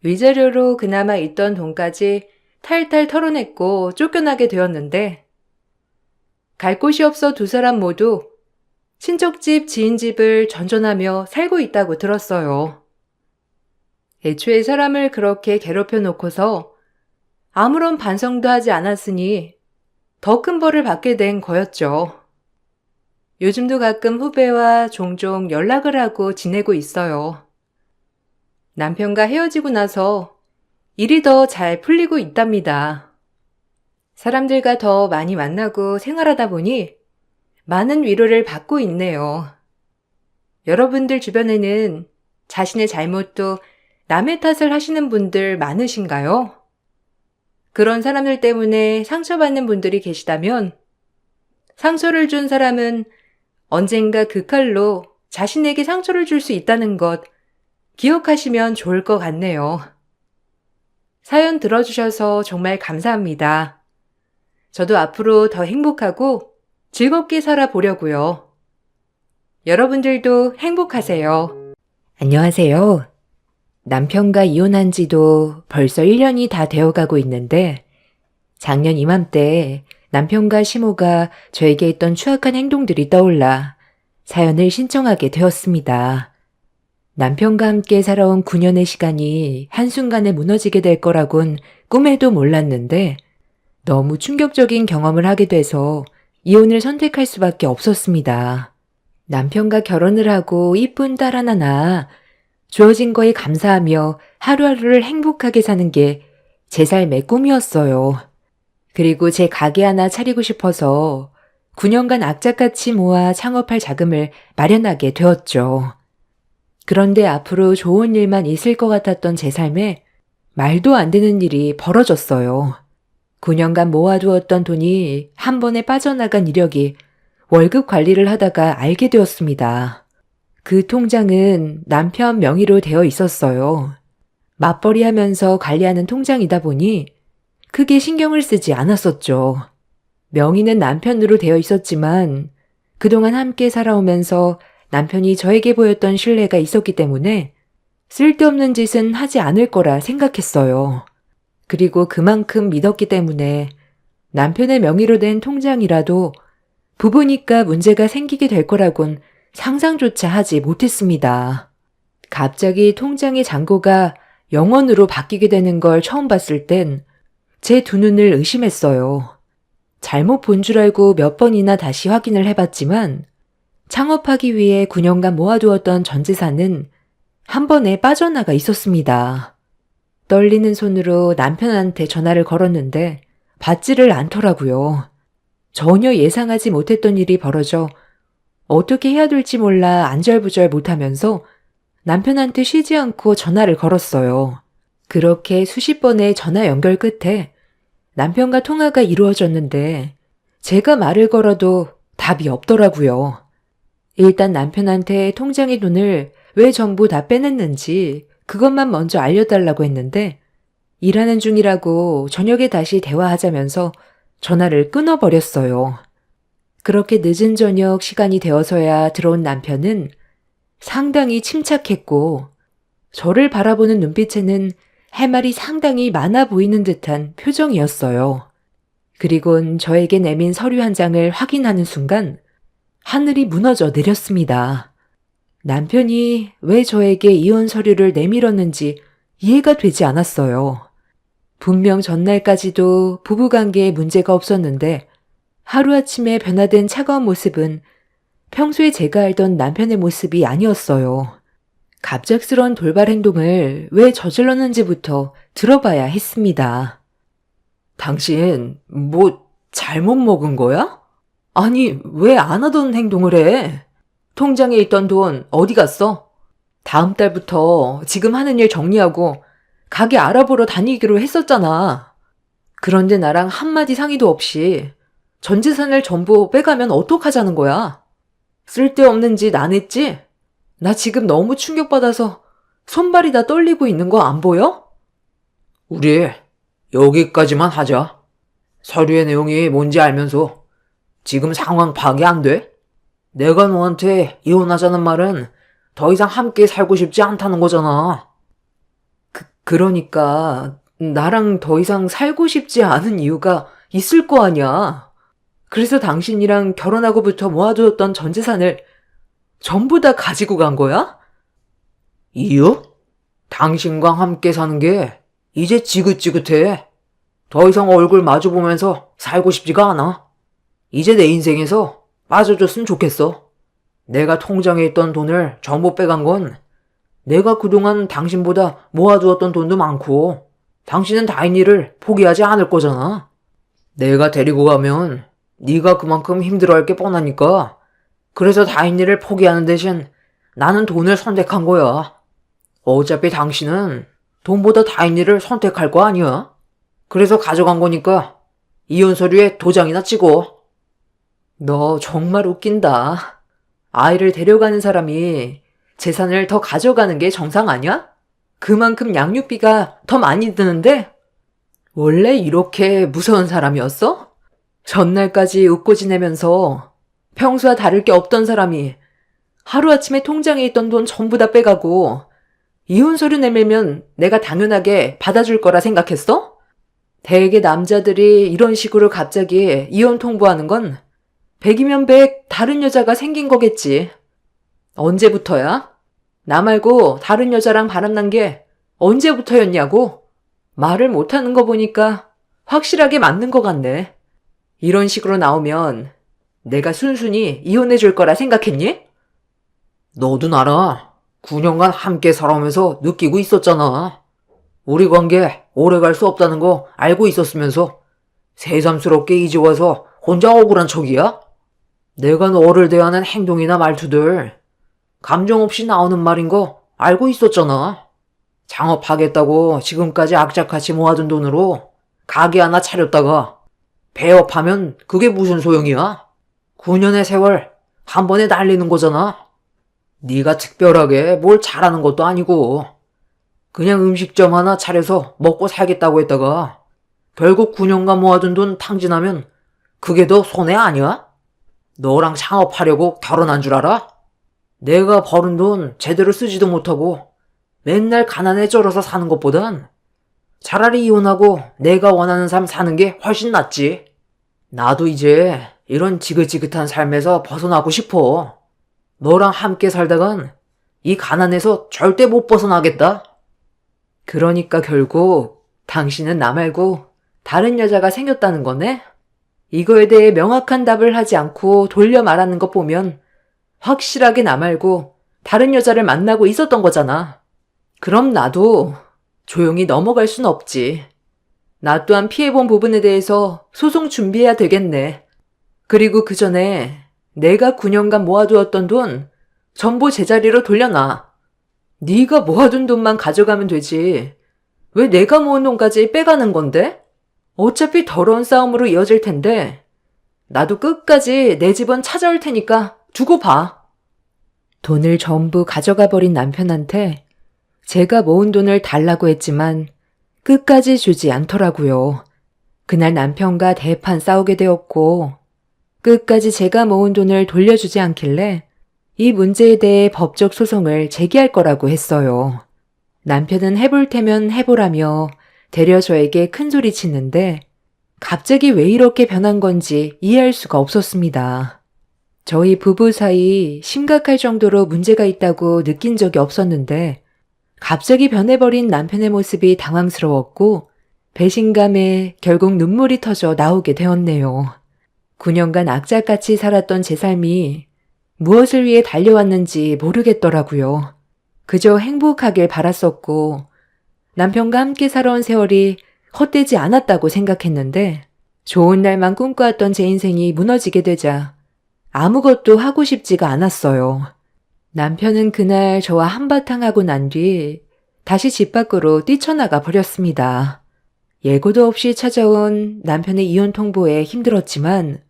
위자료로 그나마 있던 돈까지 탈탈 털어냈고 쫓겨나게 되었는데 갈 곳이 없어 두 사람 모두 친척집, 지인집을 전전하며 살고 있다고 들었어요. 애초에 사람을 그렇게 괴롭혀 놓고서 아무런 반성도 하지 않았으니 더 큰 벌을 받게 된 거였죠. 요즘도 가끔 후배와 종종 연락을 하고 지내고 있어요. 남편과 헤어지고 나서 일이 더 잘 풀리고 있답니다. 사람들과 더 많이 만나고 생활하다 보니 많은 위로를 받고 있네요. 여러분들 주변에는 자신의 잘못도 남의 탓을 하시는 분들 많으신가요? 그런 사람들 때문에 상처받는 분들이 계시다면 상처를 준 사람은 언젠가 그 칼로 자신에게 상처를 줄 수 있다는 것 기억하시면 좋을 것 같네요. 사연 들어주셔서 정말 감사합니다. 저도 앞으로 더 행복하고 즐겁게 살아보려고요. 여러분들도 행복하세요. 안녕하세요. 남편과 이혼한 지도 벌써 1년이 다 되어가고 있는데 작년 이맘때 남편과 시모가 저에게 했던 추악한 행동들이 떠올라 사연을 신청하게 되었습니다. 남편과 함께 살아온 9년의 시간이 한순간에 무너지게 될 거라곤 꿈에도 몰랐는데 너무 충격적인 경험을 하게 돼서 이혼을 선택할 수밖에 없었습니다. 남편과 결혼을 하고 이쁜 딸 하나 낳아 주어진 거에 감사하며 하루하루를 행복하게 사는 게 제 삶의 꿈이었어요. 그리고 제 가게 하나 차리고 싶어서 9년간 악착같이 모아 창업할 자금을 마련하게 되었죠. 그런데 앞으로 좋은 일만 있을 것 같았던 제 삶에 말도 안 되는 일이 벌어졌어요. 9년간 모아두었던 돈이 한 번에 빠져나간 이력이 월급 관리를 하다가 알게 되었습니다. 그 통장은 남편 명의로 되어 있었어요. 맞벌이 하면서 관리하는 통장이다 보니 크게 신경을 쓰지 않았었죠. 명의는 남편으로 되어 있었지만 그동안 함께 살아오면서 남편이 저에게 보였던 신뢰가 있었기 때문에 쓸데없는 짓은 하지 않을 거라 생각했어요. 그리고 그만큼 믿었기 때문에 남편의 명의로 된 통장이라도 부부니까 문제가 생기게 될 거라곤 상상조차 하지 못했습니다. 갑자기 통장의 잔고가 0원으로 바뀌게 되는 걸 처음 봤을 땐 제 두 눈을 의심했어요. 잘못 본 줄 알고 몇 번이나 다시 확인을 해봤지만 창업하기 위해 9년간 모아두었던 전 재산은 한 번에 빠져나가 있었습니다. 떨리는 손으로 남편한테 전화를 걸었는데 받지를 않더라고요. 전혀 예상하지 못했던 일이 벌어져 어떻게 해야 될지 몰라 안절부절 못하면서 남편한테 쉬지 않고 전화를 걸었어요. 그렇게 수십 번의 전화 연결 끝에 남편과 통화가 이루어졌는데 제가 말을 걸어도 답이 없더라고요. 일단 남편한테 통장의 돈을 왜 전부 다 빼냈는지 그것만 먼저 알려달라고 했는데 일하는 중이라고 저녁에 다시 대화하자면서 전화를 끊어버렸어요. 그렇게 늦은 저녁 시간이 되어서야 들어온 남편은 상당히 침착했고 저를 바라보는 눈빛에는 할 말이 상당히 많아 보이는 듯한 표정이었어요. 그리곤 저에게 내민 서류 한 장을 확인하는 순간 하늘이 무너져 내렸습니다. 남편이 왜 저에게 이혼 서류를 내밀었는지 이해가 되지 않았어요. 분명 전날까지도 부부관계에 문제가 없었는데 하루아침에 변화된 차가운 모습은 평소에 제가 알던 남편의 모습이 아니었어요. 갑작스러운 돌발 행동을 왜 저질렀는지부터 들어봐야 했습니다. 당신 뭐 잘못 먹은 거야? 아니, 왜 안 하던 행동을 해? 통장에 있던 돈 어디 갔어? 다음 달부터 지금 하는 일 정리하고 가게 알아보러 다니기로 했었잖아. 그런데 나랑 한마디 상의도 없이 전 재산을 전부 빼가면 어떡하자는 거야? 쓸데없는 짓 안 했지? 나 지금 너무 충격받아서 손발이 다 떨리고 있는 거 안 보여? 우리 여기까지만 하자. 서류의 내용이 뭔지 알면서 지금 상황 파악이 안 돼? 내가 너한테 이혼하자는 말은 더 이상 함께 살고 싶지 않다는 거잖아. 그러니까 나랑 더 이상 살고 싶지 않은 이유가 있을 거 아니야. 그래서 당신이랑 결혼하고부터 모아두었던 전 재산을 전부 다 가지고 간 거야? 이유? 당신과 함께 사는 게 이제 지긋지긋해. 더 이상 얼굴 마주보면서 살고 싶지가 않아. 이제 내 인생에서 빠져줬으면 좋겠어. 내가 통장에 있던 돈을 전부 빼간 건 내가 그동안 당신보다 모아두었던 돈도 많고 당신은 다인이를 포기하지 않을 거잖아. 내가 데리고 가면 네가 그만큼 힘들어할 게 뻔하니까 그래서 다인이를 포기하는 대신 나는 돈을 선택한 거야. 어차피 당신은 돈보다 다인이를 선택할 거 아니야? 그래서 가져간 거니까 이혼 서류에 도장이나 찍어. 너 정말 웃긴다. 아이를 데려가는 사람이 재산을 더 가져가는 게 정상 아니야? 그만큼 양육비가 더 많이 드는데? 원래 이렇게 무서운 사람이었어? 전날까지 웃고 지내면서 평소와 다를 게 없던 사람이 하루아침에 통장에 있던 돈 전부 다 빼가고 이혼 서류 내밀면 내가 당연하게 받아줄 거라 생각했어? 대개 남자들이 이런 식으로 갑자기 이혼 통보하는 건 100이면 100 다른 여자가 생긴 거겠지. 언제부터야? 나 말고 다른 여자랑 바람난 게 언제부터였냐고? 말을 못하는 거 보니까 확실하게 맞는 것 같네. 이런 식으로 나오면 내가 순순히 이혼해 줄 거라 생각했니? 너도 나랑 9년간 함께 살아오면서 느끼고 있었잖아. 우리 관계 오래 갈 수 없다는 거 알고 있었으면서 새삼스럽게 이제 와서 혼자 억울한 척이야? 내가 너를 대하는 행동이나 말투들 감정 없이 나오는 말인 거 알고 있었잖아. 창업하겠다고 지금까지 악착같이 모아둔 돈으로 가게 하나 차렸다가 폐업하면 그게 무슨 소용이야? 9년의 세월 한 번에 날리는 거잖아. 네가 특별하게 뭘 잘하는 것도 아니고 그냥 음식점 하나 차려서 먹고 살겠다고 했다가 결국 9년간 모아둔 돈 탕진하면 그게 더 손해 아니야? 너랑 창업하려고 결혼한 줄 알아? 내가 버는 돈 제대로 쓰지도 못하고 맨날 가난에 쩔어서 사는 것보단 차라리 이혼하고 내가 원하는 삶 사는 게 훨씬 낫지. 나도 이제 이런 지긋지긋한 삶에서 벗어나고 싶어. 너랑 함께 살다간 이 가난에서 절대 못 벗어나겠다. 그러니까 결국 당신은 나 말고 다른 여자가 생겼다는 거네? 이거에 대해 명확한 답을 하지 않고 돌려 말하는 것 보면 확실하게 나 말고 다른 여자를 만나고 있었던 거잖아. 그럼 나도 조용히 넘어갈 순 없지. 나 또한 피해본 부분에 대해서 소송 준비해야 되겠네. 그리고 그 전에 내가 9년간 모아두었던 돈 전부 제자리로 돌려놔. 네가 모아둔 돈만 가져가면 되지. 왜 내가 모은 돈까지 빼가는 건데? 어차피 더러운 싸움으로 이어질 텐데 나도 끝까지 내 집은 찾아올 테니까 두고 봐. 돈을 전부 가져가 버린 남편한테 제가 모은 돈을 달라고 했지만 끝까지 주지 않더라고요. 그날 남편과 대판 싸우게 되었고 끝까지 제가 모은 돈을 돌려주지 않길래 이 문제에 대해 법적 소송을 제기할 거라고 했어요. 남편은 해볼 테면 해보라며 되려 저에게 큰소리 치는데 갑자기 왜 이렇게 변한 건지 이해할 수가 없었습니다. 저희 부부 사이 심각할 정도로 문제가 있다고 느낀 적이 없었는데 갑자기 변해버린 남편의 모습이 당황스러웠고 배신감에 결국 눈물이 터져 나오게 되었네요. 9년간 악착같이 살았던 제 삶이 무엇을 위해 달려왔는지 모르겠더라고요. 그저 행복하길 바랐었고 남편과 함께 살아온 세월이 헛되지 않았다고 생각했는데 좋은 날만 꿈꿔왔던 제 인생이 무너지게 되자 아무것도 하고 싶지가 않았어요. 남편은 그날 저와 한바탕 하고 난 뒤 다시 집 밖으로 뛰쳐나가 버렸습니다. 예고도 없이 찾아온 남편의 이혼 통보에 힘들었지만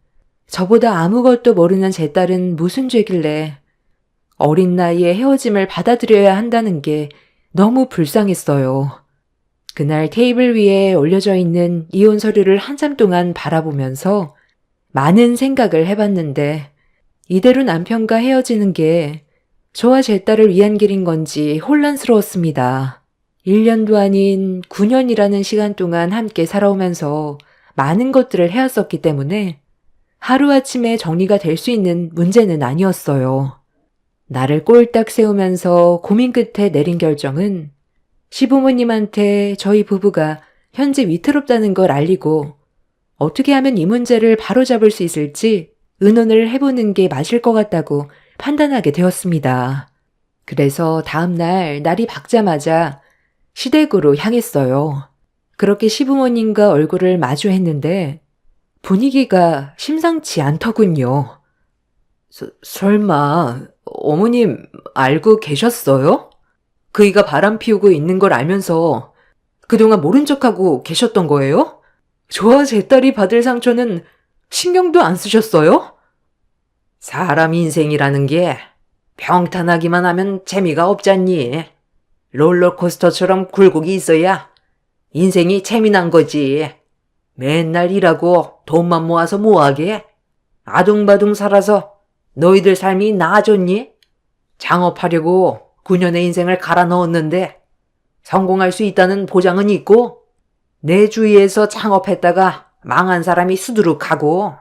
저보다 아무것도 모르는 제 딸은 무슨 죄길래 어린 나이에 헤어짐을 받아들여야 한다는 게 너무 불쌍했어요. 그날 테이블 위에 올려져 있는 이혼 서류를 한참 동안 바라보면서 많은 생각을 해봤는데 이대로 남편과 헤어지는 게 저와 제 딸을 위한 길인 건지 혼란스러웠습니다. 1년도 아닌 9년이라는 시간 동안 함께 살아오면서 많은 것들을 해왔었기 때문에 하루아침에 정리가 될 수 있는 문제는 아니었어요. 나를 꼴딱 세우면서 고민 끝에 내린 결정은 시부모님한테 저희 부부가 현재 위태롭다는 걸 알리고 어떻게 하면 이 문제를 바로잡을 수 있을지 의논을 해보는 게 맞을 것 같다고 판단하게 되었습니다. 그래서 다음날 날이 밝자마자 시댁으로 향했어요. 그렇게 시부모님과 얼굴을 마주했는데 분위기가 심상치 않더군요. 설마 어머님 알고 계셨어요? 그이가 바람 피우고 있는 걸 알면서 그동안 모른 척하고 계셨던 거예요? 저와 제 딸이 받을 상처는 신경도 안 쓰셨어요? 사람 인생이라는 게 평탄하기만 하면 재미가 없잖니. 롤러코스터처럼 굴곡이 있어야 인생이 재미난 거지. 맨날 일하고 돈만 모아서 뭐하게? 아둥바둥 살아서 너희들 삶이 나아졌니? 창업하려고 9년의 인생을 갈아 넣었는데 성공할 수 있다는 보장은 있고 내 주위에서 창업했다가 망한 사람이 수두룩하고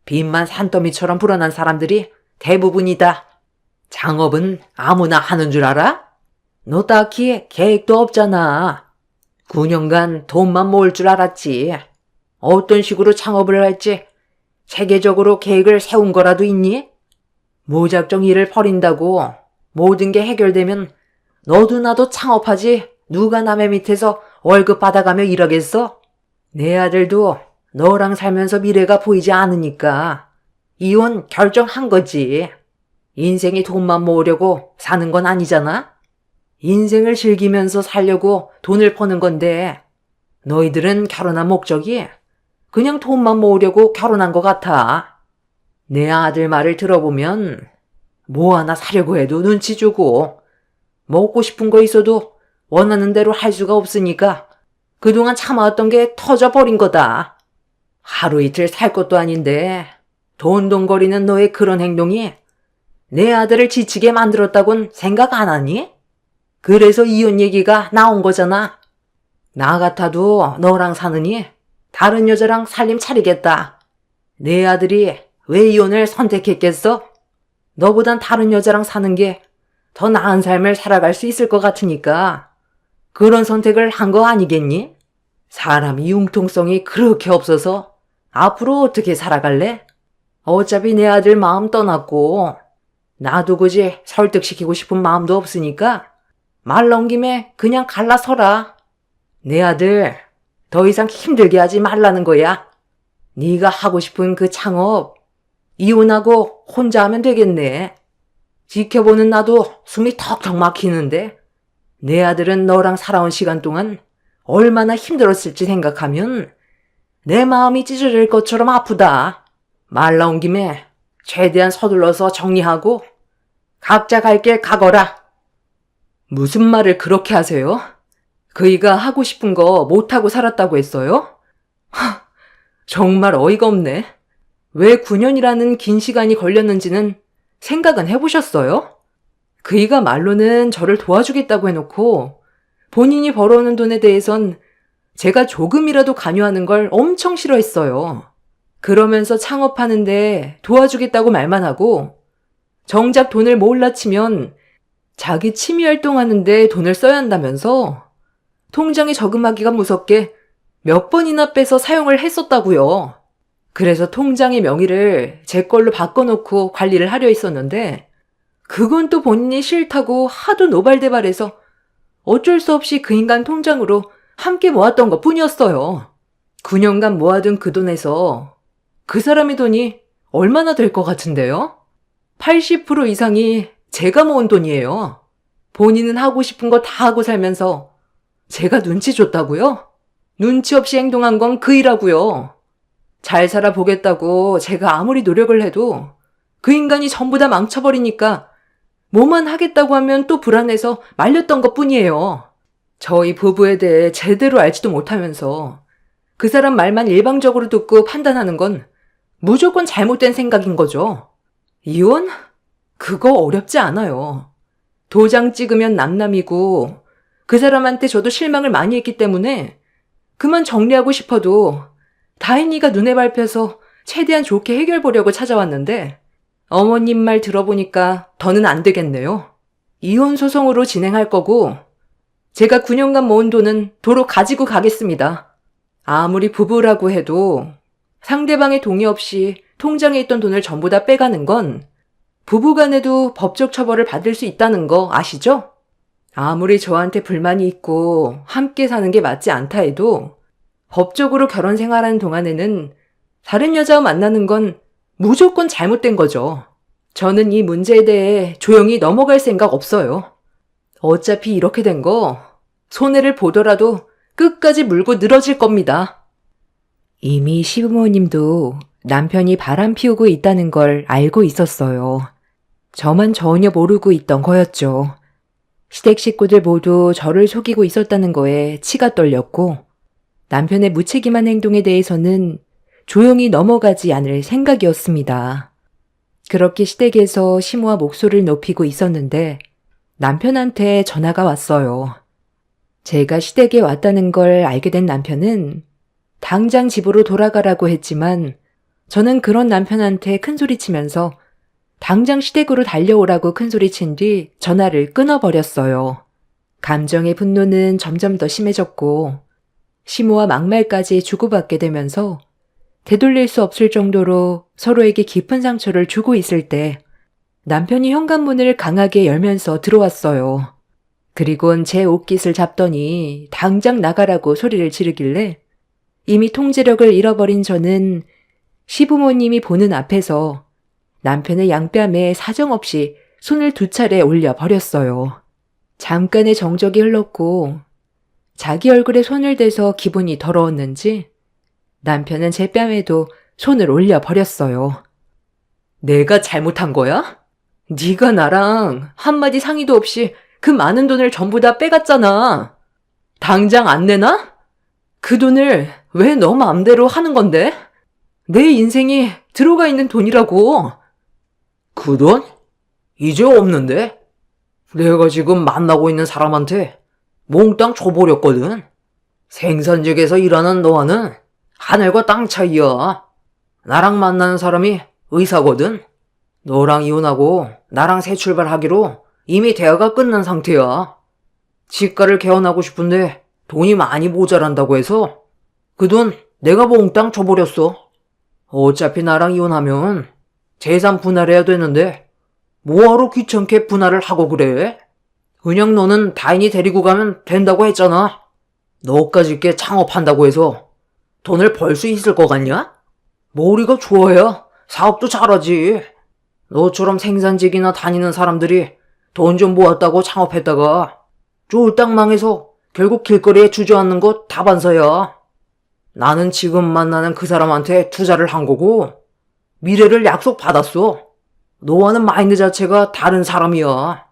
빚만 산더미처럼 불어난 사람들이 대부분이다. 창업은 아무나 하는 줄 알아? 너 딱히 계획도 없잖아. 9년간 돈만 모을 줄 알았지. 어떤 식으로 창업을 할지 체계적으로 계획을 세운 거라도 있니? 무작정 일을 벌인다고 모든 게 해결되면 너도 나도 창업하지 누가 남의 밑에서 월급 받아가며 일하겠어? 내 아들도 너랑 살면서 미래가 보이지 않으니까 이혼 결정한 거지. 인생이 돈만 모으려고 사는 건 아니잖아? 인생을 즐기면서 살려고 돈을 버는 건데 너희들은 결혼한 목적이 그냥 돈만 모으려고 결혼한 것 같아. 내 아들 말을 들어보면 뭐 하나 사려고 해도 눈치 주고 먹고 싶은 거 있어도 원하는 대로 할 수가 없으니까 그동안 참아왔던 게 터져버린 거다. 하루 이틀 살 것도 아닌데 돈돈거리는 너의 그런 행동이 내 아들을 지치게 만들었다곤 생각 안 하니? 그래서 이혼 얘기가 나온 거잖아. 나 같아도 너랑 사느니 다른 여자랑 살림 차리겠다. 내 아들이 왜 이혼을 선택했겠어? 너보단 다른 여자랑 사는 게 더 나은 삶을 살아갈 수 있을 것 같으니까 그런 선택을 한 거 아니겠니? 사람이 융통성이 그렇게 없어서 앞으로 어떻게 살아갈래? 어차피 내 아들 마음 떠났고 나도 굳이 설득시키고 싶은 마음도 없으니까 말 나온 김에 그냥 갈라서라. 내 아들 더 이상 힘들게 하지 말라는 거야. 네가 하고 싶은 그 창업 이혼하고 혼자 하면 되겠네. 지켜보는 나도 숨이 턱턱 막히는데 내 아들은 너랑 살아온 시간 동안 얼마나 힘들었을지 생각하면 내 마음이 찢어질 것처럼 아프다. 말 나온 김에 최대한 서둘러서 정리하고 각자 갈 길 가거라. 무슨 말을 그렇게 하세요? 그이가 하고 싶은 거 못하고 살았다고 했어요? 정말 어이가 없네. 왜 9년이라는 긴 시간이 걸렸는지는 생각은 해보셨어요? 그이가 말로는 저를 도와주겠다고 해놓고 본인이 벌어오는 돈에 대해선 제가 조금이라도 관여하는 걸 엄청 싫어했어요. 그러면서 창업하는데 도와주겠다고 말만 하고 정작 돈을 모을라 치면 자기 취미 활동하는데 돈을 써야 한다면서 통장에 저금하기가 무섭게 몇 번이나 빼서 사용을 했었다고요. 그래서 통장의 명의를 제 걸로 바꿔놓고 관리를 하려 했었는데 그건 또 본인이 싫다고 하도 노발대발해서 어쩔 수 없이 그 인간 통장으로 함께 모았던 것 뿐이었어요. 9년간 모아둔 그 돈에서 그 사람의 돈이 얼마나 될 것 같은데요? 80% 이상이 제가 모은 돈이에요. 본인은 하고 싶은 거 다 하고 살면서 제가 눈치 줬다고요? 눈치 없이 행동한 건 그이라고요. 잘 살아보겠다고 제가 아무리 노력을 해도 그 인간이 전부 다 망쳐버리니까 뭐만 하겠다고 하면 또 불안해서 말렸던 것 뿐이에요. 저희 부부에 대해 제대로 알지도 못하면서 그 사람 말만 일방적으로 듣고 판단하는 건 무조건 잘못된 생각인 거죠. 이혼? 그거 어렵지 않아요. 도장 찍으면 남남이고 그 사람한테 저도 실망을 많이 했기 때문에 그만 정리하고 싶어도 다인이가 눈에 밟혀서 최대한 좋게 해결 보려고 찾아왔는데 어머님 말 들어보니까 더는 안 되겠네요. 이혼 소송으로 진행할 거고 제가 9년간 모은 돈은 도로 가지고 가겠습니다. 아무리 부부라고 해도 상대방의 동의 없이 통장에 있던 돈을 전부 다 빼가는 건 부부간에도 법적 처벌을 받을 수 있다는 거 아시죠? 아무리 저한테 불만이 있고 함께 사는 게 맞지 않다 해도 법적으로 결혼 생활하는 동안에는 다른 여자와 만나는 건 무조건 잘못된 거죠. 저는 이 문제에 대해 조용히 넘어갈 생각 없어요. 어차피 이렇게 된 거 손해를 보더라도 끝까지 물고 늘어질 겁니다. 이미 시부모님도 남편이 바람 피우고 있다는 걸 알고 있었어요. 저만 전혀 모르고 있던 거였죠. 시댁 식구들 모두 저를 속이고 있었다는 거에 치가 떨렸고 남편의 무책임한 행동에 대해서는 조용히 넘어가지 않을 생각이었습니다. 그렇게 시댁에서 시모와 목소리를 높이고 있었는데 남편한테 전화가 왔어요. 제가 시댁에 왔다는 걸 알게 된 남편은 당장 집으로 돌아가라고 했지만 저는 그런 남편한테 큰소리치면서 당장 시댁으로 달려오라고 큰소리친 뒤 전화를 끊어버렸어요. 감정의 분노는 점점 더 심해졌고 시모와 막말까지 주고받게 되면서 되돌릴 수 없을 정도로 서로에게 깊은 상처를 주고 있을 때 남편이 현관문을 강하게 열면서 들어왔어요. 그리곤 제 옷깃을 잡더니 당장 나가라고 소리를 지르길래 이미 통제력을 잃어버린 저는 시부모님이 보는 앞에서 남편의 양뺨에 사정없이 손을 2차례 올려버렸어요. 잠깐의 정적이 흘렀고 자기 얼굴에 손을 대서 기분이 더러웠는지 남편은 제 뺨에도 손을 올려버렸어요. 내가 잘못한 거야? 네가 나랑 한마디 상의도 없이 그 많은 돈을 전부 다 빼갔잖아. 당장 안 내놔? 그 돈을 왜 너 마음대로 하는 건데? 내 인생이 들어가 있는 돈이라고. 그 돈? 이제 없는데? 내가 지금 만나고 있는 사람한테 몽땅 줘버렸거든. 생산직에서 일하는 너와는 하늘과 땅 차이야. 나랑 만나는 사람이 의사거든. 너랑 이혼하고 나랑 새 출발하기로 이미 대화가 끝난 상태야. 치과를 개원하고 싶은데 돈이 많이 모자란다고 해서 그 돈 내가 몽땅 줘버렸어. 어차피 나랑 이혼하면 재산 분할해야 되는데 뭐하러 귀찮게 분할을 하고 그래? 그냥 너는 다인이 데리고 가면 된다고 했잖아. 너까지 게 창업한다고 해서 돈을 벌 수 있을 것 같냐? 머리가 좋아야 사업도 잘하지. 너처럼 생산직이나 다니는 사람들이 돈 좀 모았다고 창업했다가 쫄딱 망해서 결국 길거리에 주저앉는 거 다반사야. 나는 지금 만나는 그 사람한테 투자를 한 거고 미래를 약속받았어. 너와는 마인드 자체가 다른 사람이야.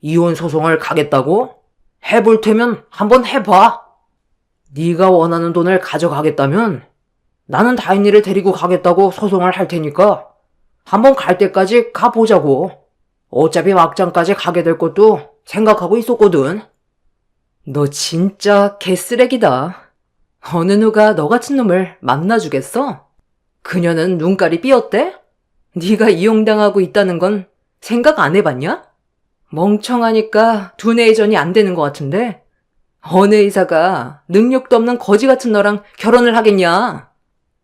이혼 소송을 가겠다고? 해볼 테면 한번 해봐. 네가 원하는 돈을 가져가겠다면 나는 다인이를 데리고 가겠다고 소송을 할 테니까 한번 갈 때까지 가보자고. 어차피 막장까지 가게 될 것도 생각하고 있었거든. 너 진짜 개쓰레기다. 어느 누가 너 같은 놈을 만나주겠어? 그녀는 눈깔이 삐었대? 네가 이용당하고 있다는 건 생각 안 해봤냐? 멍청하니까 두뇌 회전이 안 되는 것 같은데 어느 의사가 능력도 없는 거지 같은 너랑 결혼을 하겠냐?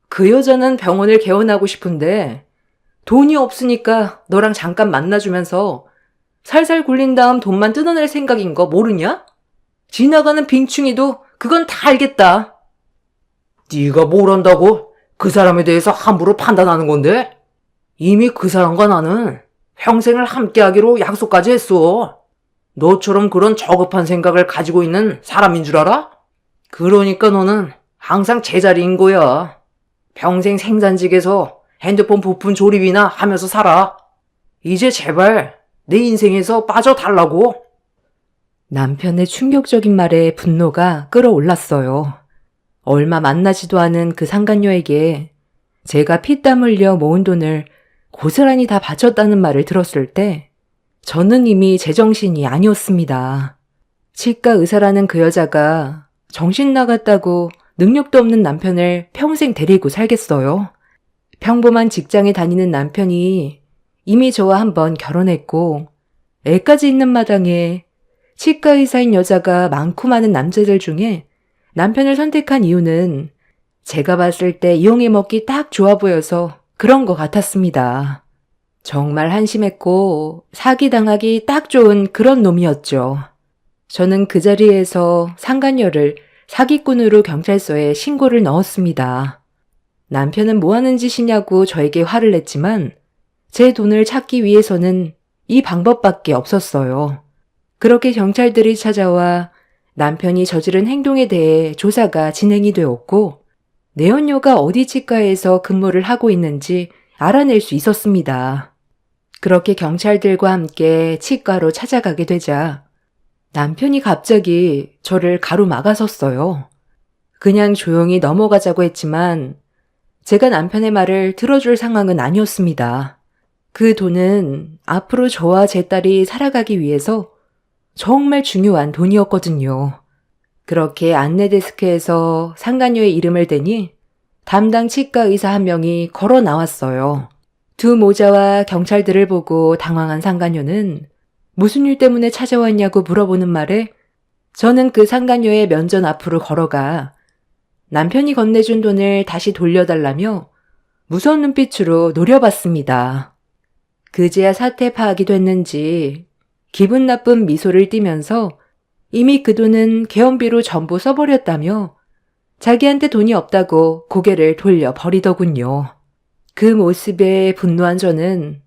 그 여자는 병원을 개원하고 싶은데 돈이 없으니까 너랑 잠깐 만나주면서 살살 굴린 다음 돈만 뜯어낼 생각인 거 모르냐? 지나가는 빙충이도 그건 다 알겠다. 네가 뭘 안다고 그 사람에 대해서 함부로 판단하는 건데? 이미 그 사람과 나는 평생을 함께하기로 약속까지 했어. 너처럼 그런 저급한 생각을 가지고 있는 사람인 줄 알아? 그러니까 너는 항상 제자리인 거야. 평생 생산직에서 핸드폰 부품 조립이나 하면서 살아. 이제 제발 내 인생에서 빠져달라고. 남편의 충격적인 말에 분노가 끌어올랐어요. 얼마 만나지도 않은 그 상간녀에게 제가 피땀 흘려 모은 돈을 고스란히 다 바쳤다는 말을 들었을 때 저는 이미 제정신이 아니었습니다. 치과 의사라는 그 여자가 정신 나갔다고 능력도 없는 남편을 평생 데리고 살겠어요. 평범한 직장에 다니는 남편이 이미 저와 한번 결혼했고 애까지 있는 마당에 치과 의사인 여자가 많고 많은 남자들 중에 남편을 선택한 이유는 제가 봤을 때 이용해 먹기 딱 좋아 보여서 그런 것 같았습니다. 정말 한심했고 사기당하기 딱 좋은 그런 놈이었죠. 저는 그 자리에서 상간녀를 사기꾼으로 경찰서에 신고를 넣었습니다. 남편은 뭐 하는 짓이냐고 저에게 화를 냈지만 제 돈을 찾기 위해서는 이 방법밖에 없었어요. 그렇게 경찰들이 찾아와 남편이 저지른 행동에 대해 조사가 진행이 되었고 내연녀가 어디 치과에서 근무를 하고 있는지 알아낼 수 있었습니다. 그렇게 경찰들과 함께 치과로 찾아가게 되자 남편이 갑자기 저를 가로막아섰어요. 그냥 조용히 넘어가자고 했지만 제가 남편의 말을 들어줄 상황은 아니었습니다. 그 돈은 앞으로 저와 제 딸이 살아가기 위해서 정말 중요한 돈이었거든요. 그렇게 안내 데스크에서 상간녀의 이름을 대니 담당 치과 의사 한 명이 걸어 나왔어요. 두 모자와 경찰들을 보고 당황한 상간녀는 무슨 일 때문에 찾아왔냐고 물어보는 말에 저는 그 상간녀의 면전 앞으로 걸어가 남편이 건네준 돈을 다시 돌려달라며 무서운 눈빛으로 노려봤습니다. 그제야 사태 파악이 됐는지 기분 나쁜 미소를 띠면서 이미 그 돈은 개원비로 전부 써버렸다며 자기한테 돈이 없다고 고개를 돌려버리더군요. 그 모습에 분노한 저는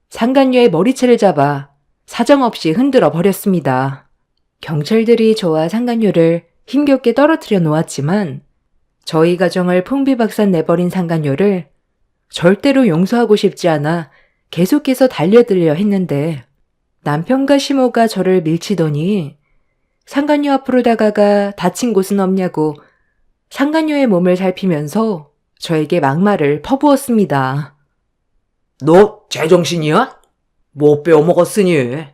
상간녀의 머리채를 잡아 사정없이 흔들어 버렸습니다. 경찰들이 저와 상간녀를 힘겹게 떨어뜨려 놓았지만 저희 가정을 풍비박산 내버린 상간녀를 절대로 용서하고 싶지 않아 계속해서 달려들려 했는데 남편과 시모가 저를 밀치더니 상간녀 앞으로 다가가 다친 곳은 없냐고 상간녀의 몸을 살피면서 저에게 막말을 퍼부었습니다. 너 제정신이야? 못 빼어먹었으니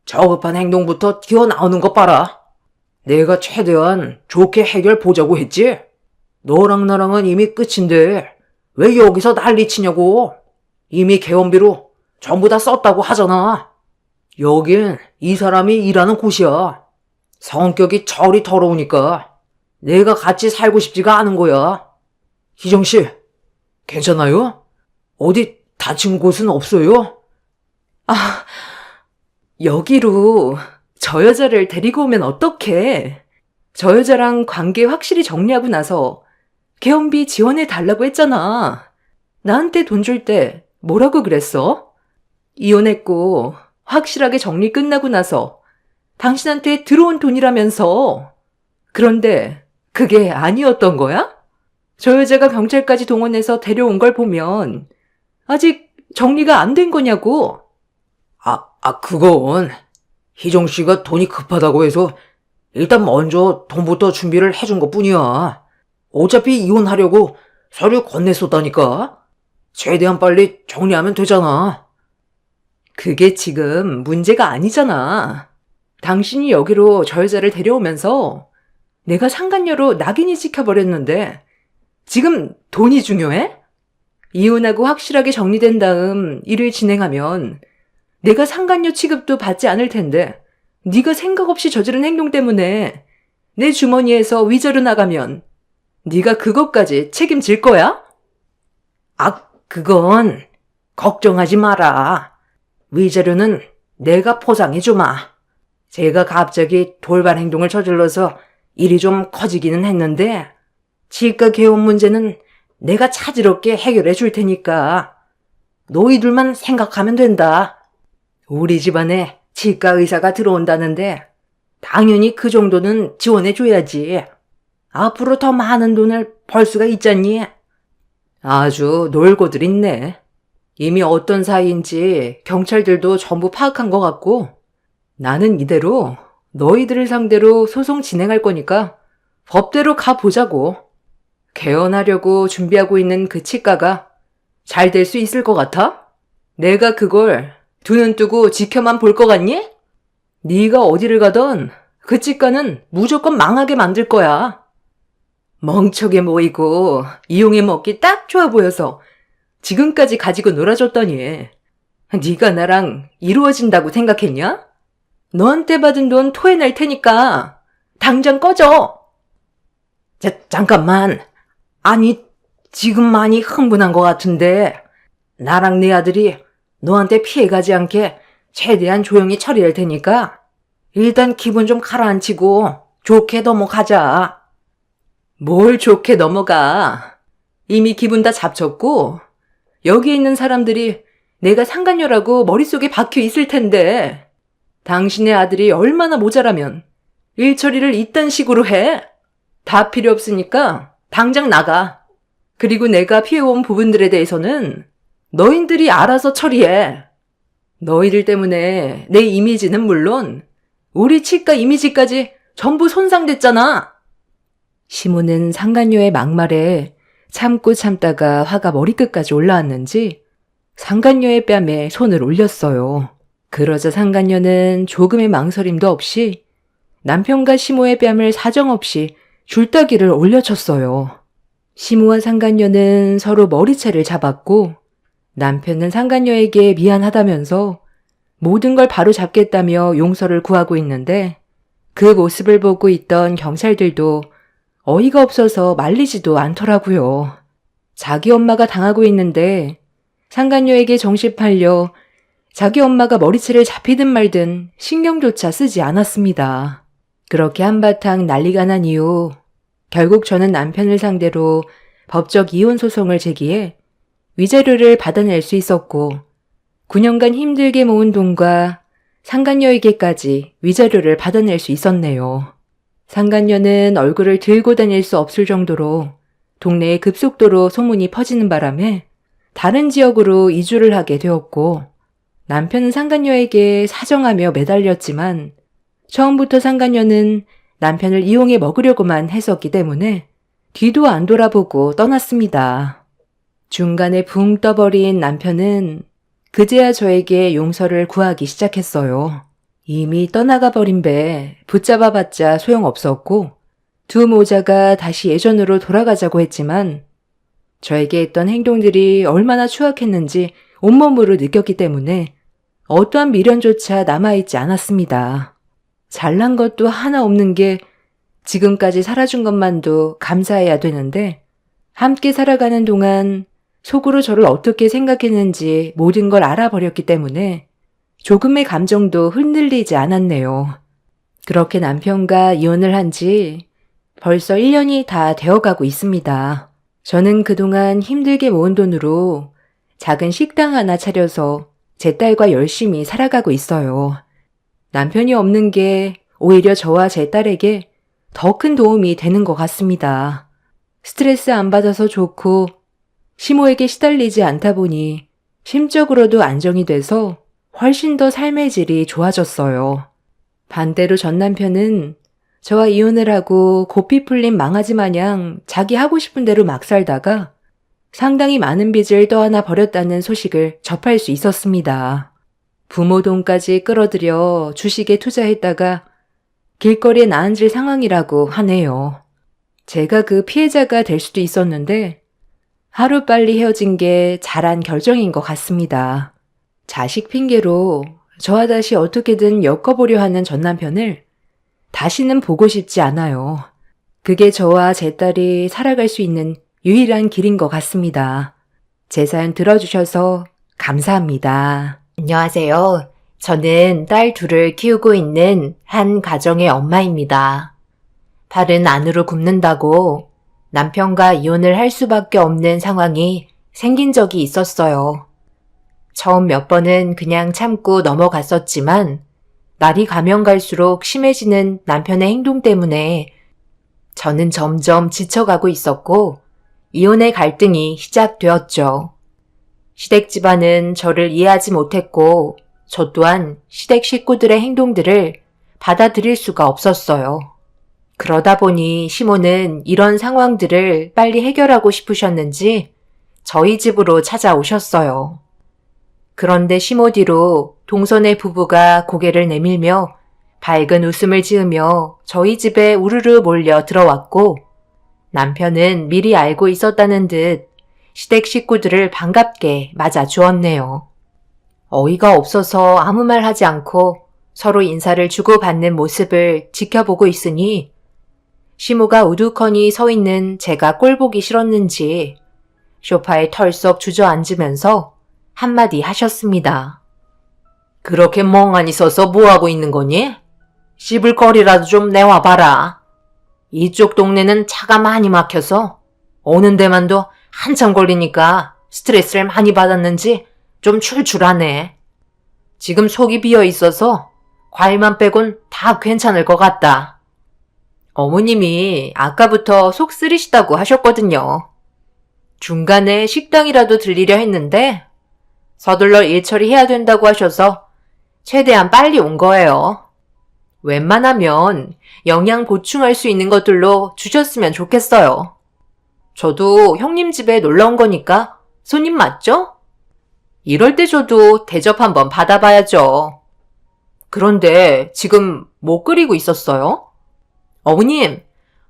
저급한 행동부터 튀어나오는 것 봐라. 내가 최대한 좋게 해결 보자고 했지? 너랑 나랑은 이미 끝인데 왜 여기서 난리치냐고. 이미 개원비로 전부 다 썼다고 하잖아. 여긴 이 사람이 일하는 곳이야. 성격이 저리 더러우니까 내가 같이 살고 싶지가 않은 거야. 희정씨, 괜찮아요? 어디 다친 곳은 없어요? 여기로 저 여자를 데리고 오면 어떡해? 저 여자랑 관계 확실히 정리하고 나서 개원비 지원해 달라고 했잖아. 나한테 돈 줄 때 뭐라고 그랬어? 이혼했고 확실하게 정리 끝나고 나서 당신한테 들어온 돈이라면서. 그런데 그게 아니었던 거야? 저 여자가 경찰까지 동원해서 데려온 걸 보면 아직 정리가 안 된 거냐고. 그건 희정씨가 돈이 급하다고 해서 일단 먼저 돈부터 준비를 해준 것 뿐이야. 어차피 이혼하려고 서류 건넸었다니까. 최대한 빨리 정리하면 되잖아. 그게 지금 문제가 아니잖아. 당신이 여기로 저 여자를 데려오면서 내가 상간녀로 낙인이 찍혀버렸는데 지금 돈이 중요해? 이혼하고 확실하게 정리된 다음 일을 진행하면 내가 상간녀 취급도 받지 않을 텐데 네가 생각 없이 저지른 행동 때문에 내 주머니에서 위자료 나가면 네가 그것까지 책임질 거야? 그건 걱정하지 마라. 위자료는 내가 포상해주마. 제가 갑자기 돌발 행동을 저질러서 일이 좀 커지기는 했는데 치과 개원 문제는 내가 차질없게 해결해 줄 테니까 너희들만 생각하면 된다. 우리 집안에 치과 의사가 들어온다는데 당연히 그 정도는 지원해 줘야지. 앞으로 더 많은 돈을 벌 수가 있잖니. 아주 놀고들 있네. 이미 어떤 사이인지 경찰들도 전부 파악한 것 같고 나는 이대로 너희들을 상대로 소송 진행할 거니까 법대로 가보자고. 개원하려고 준비하고 있는 그 치과가 잘 될 수 있을 것 같아? 내가 그걸 두 눈 뜨고 지켜만 볼 것 같니? 네가 어디를 가던 그 치과는 무조건 망하게 만들 거야. 멍청해 보이고 이용해 먹기 딱 좋아 보여서 지금까지 가지고 놀아줬더니 네가 나랑 이루어진다고 생각했냐? 너한테 받은 돈 토해낼 테니까 당장 꺼져. 잠깐만. 아니, 지금 많이 흥분한 것 같은데 나랑 네 아들이 너한테 피해가지 않게 최대한 조용히 처리할 테니까 일단 기분 좀 가라앉히고 좋게 넘어가자. 뭘 좋게 넘어가. 이미 기분 다 잡쳤고 여기 있는 사람들이 내가 상간녀라고 머릿속에 박혀 있을 텐데 당신의 아들이 얼마나 모자라면 일 처리를 이딴 식으로 해? 다 필요 없으니까 당장 나가. 그리고 내가 피해온 부분들에 대해서는 너희들이 알아서 처리해. 너희들 때문에 내 이미지는 물론 우리 치과 이미지까지 전부 손상됐잖아. 시모는 상간녀의 막말에 참고 참다가 화가 머리끝까지 올라왔는지 상간녀의 뺨에 손을 올렸어요. 그러자 상간녀는 조금의 망설임도 없이 남편과 시모의 뺨을 사정없이 줄따기를 올려쳤어요. 시모와 상간녀는 서로 머리채를 잡았고 남편은 상간녀에게 미안하다면서 모든 걸 바로 잡겠다며 용서를 구하고 있는데 그 모습을 보고 있던 경찰들도 어이가 없어서 말리지도 않더라고요. 자기 엄마가 당하고 있는데 상간녀에게 정신 팔려 자기 엄마가 머리채를 잡히든 말든 신경조차 쓰지 않았습니다. 그렇게 한바탕 난리가 난 이후 결국 저는 남편을 상대로 법적 이혼 소송을 제기해 위자료를 받아낼 수 있었고 9년간 힘들게 모은 돈과 상간녀에게까지 위자료를 받아낼 수 있었네요. 상간녀는 얼굴을 들고 다닐 수 없을 정도로 동네에 급속도로 소문이 퍼지는 바람에 다른 지역으로 이주를 하게 되었고 남편은 상간녀에게 사정하며 매달렸지만 처음부터 상간녀는 남편을 이용해 먹으려고만 했었기 때문에 뒤도 안 돌아보고 떠났습니다. 중간에 붕 떠버린 남편은 그제야 저에게 용서를 구하기 시작했어요. 이미 떠나가 버린 배 붙잡아봤자 소용없었고 두 모자가 다시 예전으로 돌아가자고 했지만 저에게 했던 행동들이 얼마나 추악했는지 온몸으로 느꼈기 때문에 어떠한 미련조차 남아있지 않았습니다. 잘난 것도 하나 없는 게 지금까지 살아준 것만도 감사해야 되는데 함께 살아가는 동안 속으로 저를 어떻게 생각했는지 모든 걸 알아버렸기 때문에 조금의 감정도 흔들리지 않았네요. 그렇게 남편과 이혼을 한 지 벌써 1년이 다 되어가고 있습니다. 저는 그동안 힘들게 모은 돈으로 작은 식당 하나 차려서 제 딸과 열심히 살아가고 있어요. 남편이 없는 게 오히려 저와 제 딸에게 더 큰 도움이 되는 것 같습니다. 스트레스 안 받아서 좋고 시모에게 시달리지 않다 보니 심적으로도 안정이 돼서 훨씬 더 삶의 질이 좋아졌어요. 반대로 전 남편은 저와 이혼을 하고 고삐 풀린 망아지 마냥 자기 하고 싶은 대로 막 살다가 상당히 많은 빚을 떠안아 버렸다는 소식을 접할 수 있었습니다. 부모 돈까지 끌어들여 주식에 투자했다가 길거리에 나앉을 상황이라고 하네요. 제가 그 피해자가 될 수도 있었는데 하루빨리 헤어진 게 잘한 결정인 것 같습니다. 자식 핑계로 저와 다시 어떻게든 엮어보려 하는 전 남편을 다시는 보고 싶지 않아요. 그게 저와 제 딸이 살아갈 수 있는 유일한 길인 것 같습니다. 제 사연 들어주셔서 감사합니다. 안녕하세요. 저는 딸 둘을 키우고 있는 한 가정의 엄마입니다. 발은 안으로 굽는다고 남편과 이혼을 할 수밖에 없는 상황이 생긴 적이 있었어요. 처음 몇 번은 그냥 참고 넘어갔었지만 날이 가면 갈수록 심해지는 남편의 행동 때문에 저는 점점 지쳐가고 있었고 이혼의 갈등이 시작되었죠. 시댁 집안은 저를 이해하지 못했고 저 또한 시댁 식구들의 행동들을 받아들일 수가 없었어요. 그러다 보니 시모는 이런 상황들을 빨리 해결하고 싶으셨는지 저희 집으로 찾아오셨어요. 그런데 시모 뒤로 동선의 부부가 고개를 내밀며 밝은 웃음을 지으며 저희 집에 우르르 몰려 들어왔고 남편은 미리 알고 있었다는 듯 시댁 식구들을 반갑게 맞아 주었네요. 어이가 없어서 아무 말 하지 않고 서로 인사를 주고받는 모습을 지켜보고 있으니 시모가 우두커니 서 있는 제가 꼴보기 싫었는지 소파에 털썩 주저앉으면서 한마디 하셨습니다. 그렇게 멍하니 서서 뭐하고 있는 거니? 씹을 거리라도 좀 내와봐라. 이쪽 동네는 차가 많이 막혀서 오는 데만도 한참 걸리니까 스트레스를 많이 받았는지 좀 출출하네. 지금 속이 비어 있어서 과일만 빼곤 다 괜찮을 것 같다. 어머님이 아까부터 속 쓰리시다고 하셨거든요. 중간에 식당이라도 들리려 했는데 서둘러 일 처리해야 된다고 하셔서 최대한 빨리 온 거예요. 웬만하면 영양 보충할 수 있는 것들로 주셨으면 좋겠어요. 저도 형님 집에 놀러 온 거니까 손님 맞죠? 이럴 때 저도 대접 한번 받아봐야죠. 그런데 지금 뭐 끓이고 있었어요? 어머님,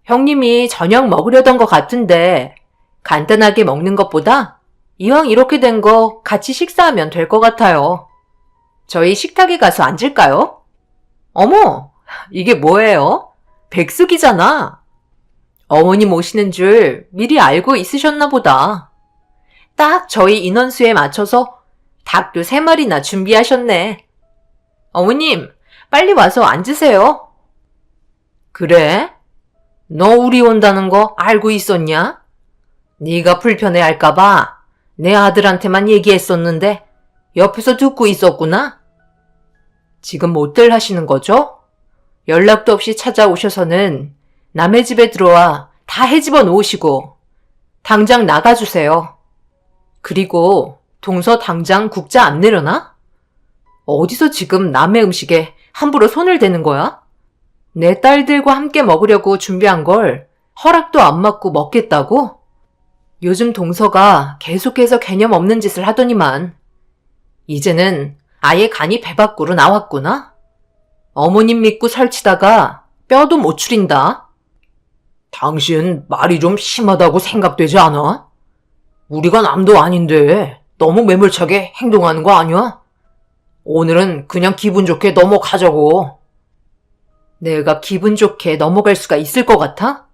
형님이 저녁 먹으려던 것 같은데 간단하게 먹는 것보다 이왕 이렇게 된 거 같이 식사하면 될 것 같아요. 저희 식탁에 가서 앉을까요? 어머, 이게 뭐예요? 백숙이잖아. 어머님 오시는 줄 미리 알고 있으셨나 보다. 딱 저희 인원수에 맞춰서 닭도 3마리나 준비하셨네. 어머님, 빨리 와서 앉으세요. 그래? 너 우리 온다는 거 알고 있었냐? 네가 불편해할까봐 내 아들한테만 얘기했었는데 옆에서 듣고 있었구나? 지금 못들 하시는 거죠? 연락도 없이 찾아오셔서는 남의 집에 들어와 다 헤집어 놓으시고 당장 나가주세요. 그리고 동서 당장 국자 안 내려나? 어디서 지금 남의 음식에 함부로 손을 대는 거야? 내 딸들과 함께 먹으려고 준비한 걸 허락도 안 받고 먹겠다고? 요즘 동서가 계속해서 개념 없는 짓을 하더니만 이제는 아예 간이 배 밖으로 나왔구나? 어머님 믿고 설치다가 뼈도 못 추린다. 당신 말이 좀 심하다고 생각되지 않아? 우리가 남도 아닌데 너무 매몰차게 행동하는 거 아니야? 오늘은 그냥 기분 좋게 넘어가자고. 내가 기분 좋게 넘어갈 수가 있을 것 같아?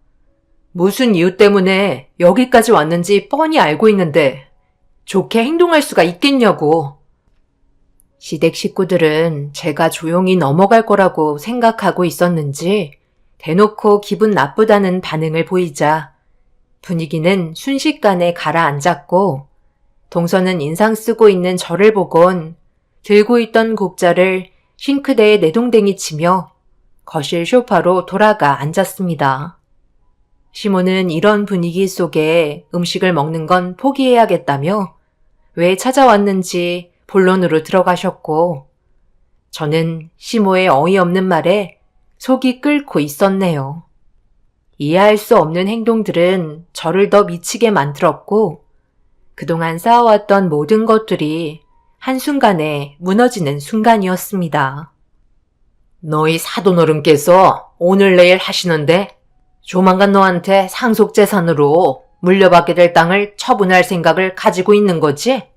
무슨 이유 때문에 여기까지 왔는지 뻔히 알고 있는데 좋게 행동할 수가 있겠냐고. 시댁 식구들은 제가 조용히 넘어갈 거라고 생각하고 있었는지 대놓고 기분 나쁘다는 반응을 보이자 분위기는 순식간에 가라앉았고 동서는 인상 쓰고 있는 저를 보곤 들고 있던 국자를 싱크대에 내동댕이 치며 거실 소파로 돌아가 앉았습니다. 시모는 이런 분위기 속에 음식을 먹는 건 포기해야겠다며 왜 찾아왔는지 본론으로 들어가셨고 저는 시모의 어이없는 말에 속이 끓고 있었네요. 이해할 수 없는 행동들은 저를 더 미치게 만들었고 그동안 쌓아왔던 모든 것들이 한순간에 무너지는 순간이었습니다. 너희 사돈어른께서 오늘 내일 하시는데 조만간 너한테 상속재산으로 물려받게 될 땅을 처분할 생각을 가지고 있는 거지?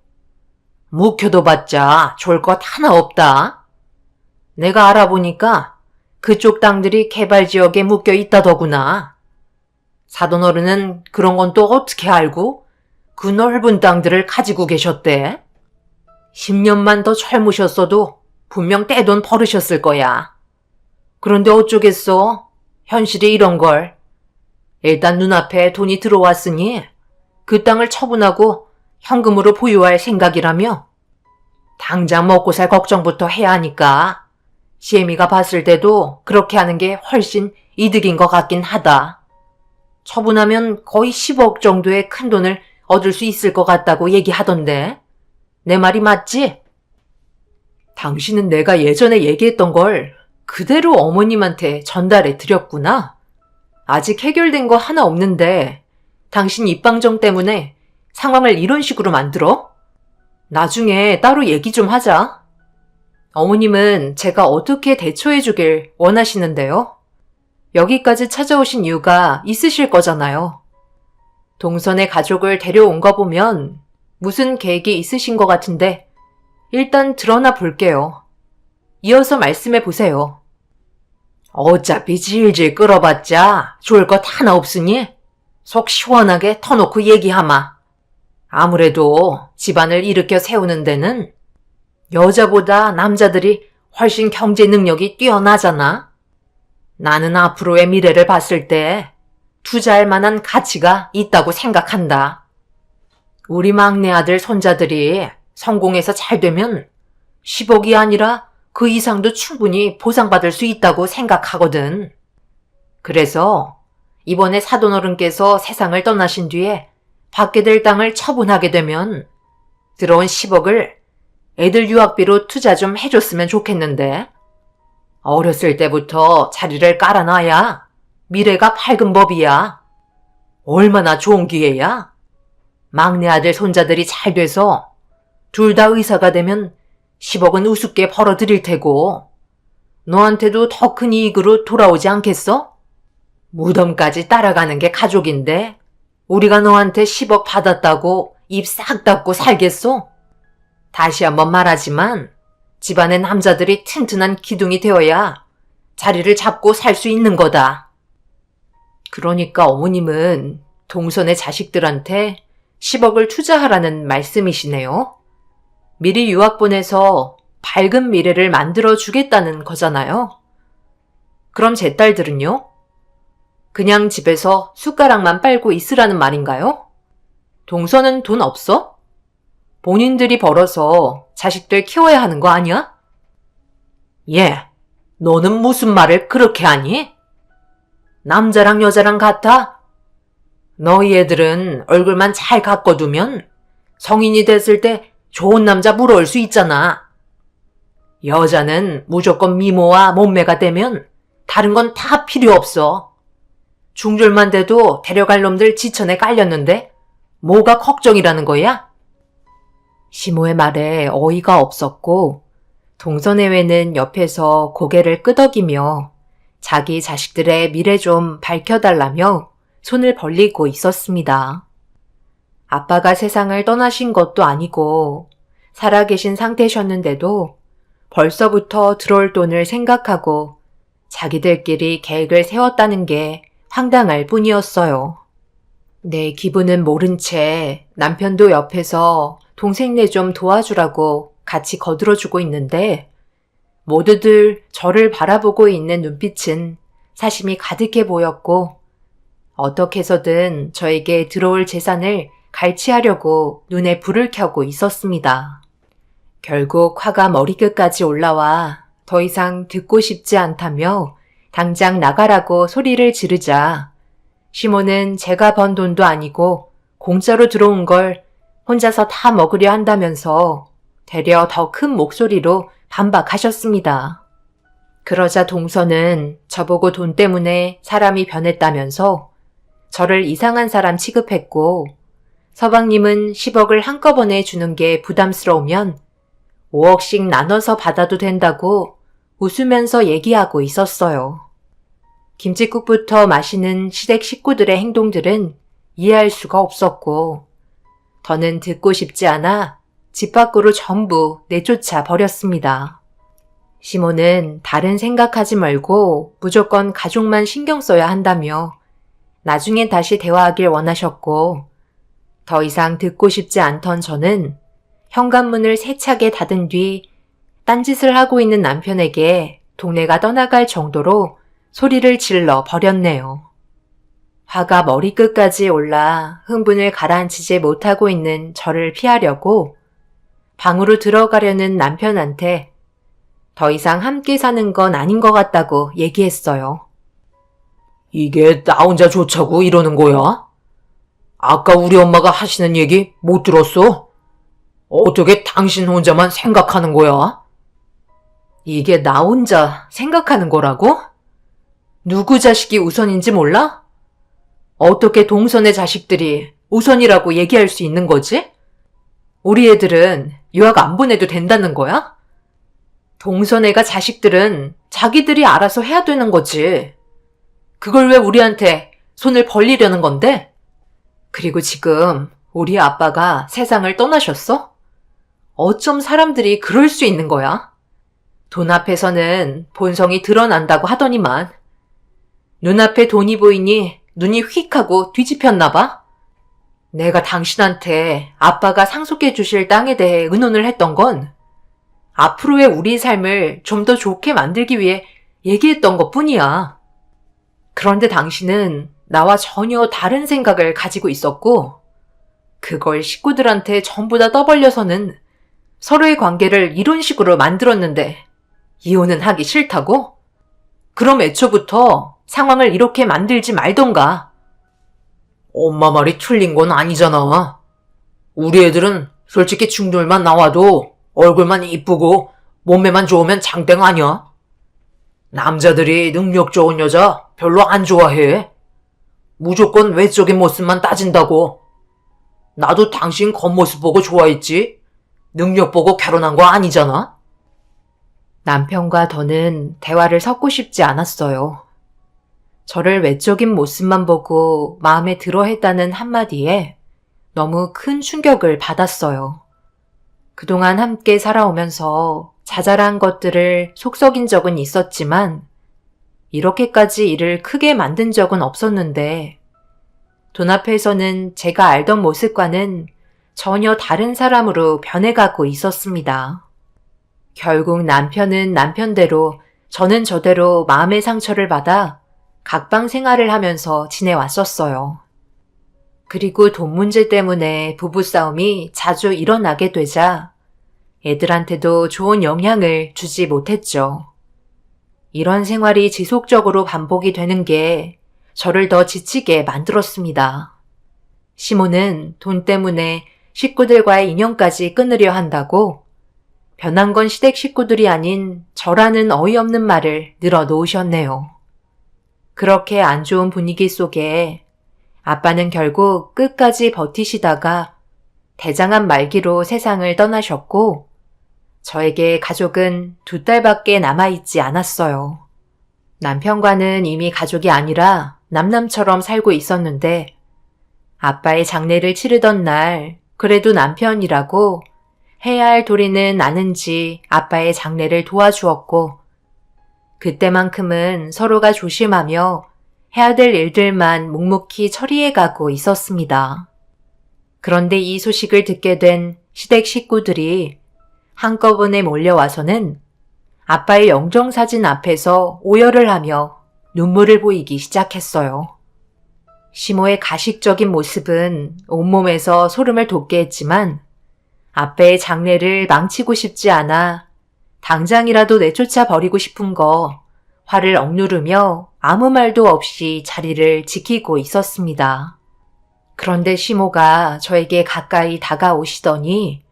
묵혀둬봤자 좋을 것 하나 없다. 내가 알아보니까 그쪽 땅들이 개발지역에 묶여 있다더구나. 사돈어른은 그런 건 또 어떻게 알고 그 넓은 땅들을 가지고 계셨대? 10년만 더 젊으셨어도 분명 떼돈 버르셨을 거야. 그런데 어쩌겠어? 현실이 이런 걸. 일단 눈앞에 돈이 들어왔으니 그 땅을 처분하고 현금으로 보유할 생각이라며 당장 먹고 살 걱정부터 해야 하니까 시애미가 봤을 때도 그렇게 하는 게 훨씬 이득인 것 같긴 하다. 처분하면 거의 10억 정도의 큰 돈을 얻을 수 있을 것 같다고 얘기하던데 내 말이 맞지? 당신은 내가 예전에 얘기했던 걸 그대로 어머님한테 전달해 드렸구나. 아직 해결된 거 하나 없는데 당신 입방정 때문에 상황을 이런 식으로 만들어? 나중에 따로 얘기 좀 하자. 어머님은 제가 어떻게 대처해 주길 원하시는데요? 여기까지 찾아오신 이유가 있으실 거잖아요. 동선의 가족을 데려온 거 보면 무슨 계획이 있으신 것 같은데 일단 드러나 볼게요. 이어서 말씀해 보세요. 어차피 질질 끌어봤자 좋을 것 하나 없으니 속 시원하게 터놓고 얘기하마. 아무래도 집안을 일으켜 세우는 데는 여자보다 남자들이 훨씬 경제 능력이 뛰어나잖아. 나는 앞으로의 미래를 봤을 때 투자할 만한 가치가 있다고 생각한다. 우리 막내 아들 손자들이 성공해서 잘 되면 10억이 아니라 그 이상도 충분히 보상받을 수 있다고 생각하거든. 그래서 이번에 사돈어른께서 세상을 떠나신 뒤에 받게 될 땅을 처분하게 되면 들어온 10억을 애들 유학비로 투자 좀 해줬으면 좋겠는데. 어렸을 때부터 자리를 깔아놔야 미래가 밝은 법이야. 얼마나 좋은 기회야. 막내 아들 손자들이 잘 돼서 둘 다 의사가 되면 10억은 우습게 벌어들일 테고 너한테도 더 큰 이익으로 돌아오지 않겠어? 무덤까지 따라가는 게 가족인데 우리가 너한테 10억 받았다고 입 싹 닫고 살겠어? 다시 한번 말하지만 집안의 남자들이 튼튼한 기둥이 되어야 자리를 잡고 살 수 있는 거다. 그러니까 어머님은 동선의 자식들한테 10억을 투자하라는 말씀이시네요. 미리 유학 보내서 밝은 미래를 만들어 주겠다는 거잖아요. 그럼 제 딸들은요? 그냥 집에서 숟가락만 빨고 있으라는 말인가요? 동서는 돈 없어? 본인들이 벌어서 자식들 키워야 하는 거 아니야? 예, 너는 무슨 말을 그렇게 하니? 남자랑 여자랑 같아? 너희 애들은 얼굴만 잘 가꿔두면 성인이 됐을 때 좋은 남자 물어올 수 있잖아. 여자는 무조건 미모와 몸매가 되면 다른 건 다 필요 없어. 중졸만 돼도 데려갈 놈들 지천에 깔렸는데 뭐가 걱정이라는 거야? 시모의 말에 어이가 없었고 동서내외는 옆에서 고개를 끄덕이며 자기 자식들의 미래 좀 밝혀달라며 손을 벌리고 있었습니다. 아빠가 세상을 떠나신 것도 아니고 살아계신 상태셨는데도 벌써부터 들어올 돈을 생각하고 자기들끼리 계획을 세웠다는 게 황당할 뿐이었어요. 내 기분은 모른 채 남편도 옆에서 동생네 좀 도와주라고 같이 거들어주고 있는데 모두들 저를 바라보고 있는 눈빛은 사심이 가득해 보였고 어떻게 해서든 저에게 들어올 재산을 갈취하려고 눈에 불을 켜고 있었습니다. 결국 화가 머리끝까지 올라와 더 이상 듣고 싶지 않다며 당장 나가라고 소리를 지르자 시모는 제가 번 돈도 아니고 공짜로 들어온 걸 혼자서 다 먹으려 한다면서 되려 더 큰 목소리로 반박하셨습니다. 그러자 동서는 저보고 돈 때문에 사람이 변했다면서 저를 이상한 사람 취급했고 서방님은 10억을 한꺼번에 주는 게 부담스러우면 5억씩 나눠서 받아도 된다고 웃으면서 얘기하고 있었어요. 김칫국부터 마시는 시댁 식구들의 행동들은 이해할 수가 없었고 더는 듣고 싶지 않아 집 밖으로 전부 내쫓아 버렸습니다. 시모는 다른 생각하지 말고 무조건 가족만 신경 써야 한다며 나중에 다시 대화하길 원하셨고 더 이상 듣고 싶지 않던 저는 현관문을 세차게 닫은 뒤 딴짓을 하고 있는 남편에게 동네가 떠나갈 정도로 소리를 질러 버렸네요. 화가 머리끝까지 올라 흥분을 가라앉히지 못하고 있는 저를 피하려고 방으로 들어가려는 남편한테 더 이상 함께 사는 건 아닌 것 같다고 얘기했어요. 이게 나 혼자 좋자고 이러는 거야? 아까 우리 엄마가 하시는 얘기 못 들었어? 어떻게 당신 혼자만 생각하는 거야? 이게 나 혼자 생각하는 거라고? 누구 자식이 우선인지 몰라? 어떻게 동선의 자식들이 우선이라고 얘기할 수 있는 거지? 우리 애들은 유학 안 보내도 된다는 거야? 동서네가 자식들은 자기들이 알아서 해야 되는 거지. 그걸 왜 우리한테 손을 벌리려는 건데? 그리고 지금 우리 아빠가 세상을 떠나셨어? 어쩜 사람들이 그럴 수 있는 거야? 돈 앞에서는 본성이 드러난다고 하더니만 눈앞에 돈이 보이니 눈이 휙 하고 뒤집혔나 봐? 내가 당신한테 아빠가 상속해 주실 땅에 대해 의논을 했던 건 앞으로의 우리 삶을 좀 더 좋게 만들기 위해 얘기했던 것 뿐이야. 그런데 당신은 나와 전혀 다른 생각을 가지고 있었고, 그걸 식구들한테 전부 다 떠벌려서는 서로의 관계를 이런 식으로 만들었는데, 이혼은 하기 싫다고? 그럼 애초부터 상황을 이렇게 만들지 말던가. 엄마 말이 틀린 건 아니잖아. 우리 애들은 솔직히 충돌만 나와도 얼굴만 이쁘고 몸매만 좋으면 장땡 아니야? 남자들이 능력 좋은 여자 별로 안 좋아해. 무조건 외적인 모습만 따진다고. 나도 당신 겉모습 보고 좋아했지. 능력 보고 결혼한 거 아니잖아. 남편과 더는 대화를 섞고 싶지 않았어요. 저를 외적인 모습만 보고 마음에 들어 했다는 한마디에 너무 큰 충격을 받았어요. 그동안 함께 살아오면서 자잘한 것들을 속썩인 적은 있었지만 이렇게까지 일을 크게 만든 적은 없었는데 돈 앞에서는 제가 알던 모습과는 전혀 다른 사람으로 변해가고 있었습니다. 결국 남편은 남편대로 저는 저대로 마음의 상처를 받아 각방 생활을 하면서 지내왔었어요. 그리고 돈 문제 때문에 부부싸움이 자주 일어나게 되자 애들한테도 좋은 영향을 주지 못했죠. 이런 생활이 지속적으로 반복이 되는 게 저를 더 지치게 만들었습니다. 시모는 돈 때문에 식구들과의 인연까지 끊으려 한다고 변한 건 시댁 식구들이 아닌 저라는 어이없는 말을 늘어놓으셨네요. 그렇게 안 좋은 분위기 속에 아빠는 결국 끝까지 버티시다가 대장암 말기로 세상을 떠나셨고 저에게 가족은 2딸밖에 남아있지 않았어요. 남편과는 이미 가족이 아니라 남남처럼 살고 있었는데 아빠의 장례를 치르던 날 그래도 남편이라고 해야 할 도리는 아는지 아빠의 장례를 도와주었고 그때만큼은 서로가 조심하며 해야 될 일들만 묵묵히 처리해가고 있었습니다. 그런데 이 소식을 듣게 된 시댁 식구들이 한꺼번에 몰려와서는 아빠의 영정사진 앞에서 오열을 하며 눈물을 보이기 시작했어요. 시모의 가식적인 모습은 온몸에서 소름을 돋게 했지만 아빠의 장례를 망치고 싶지 않아 당장이라도 내쫓아 버리고 싶은 거 화를 억누르며 아무 말도 없이 자리를 지키고 있었습니다. 그런데 시모가 저에게 가까이 다가오시더니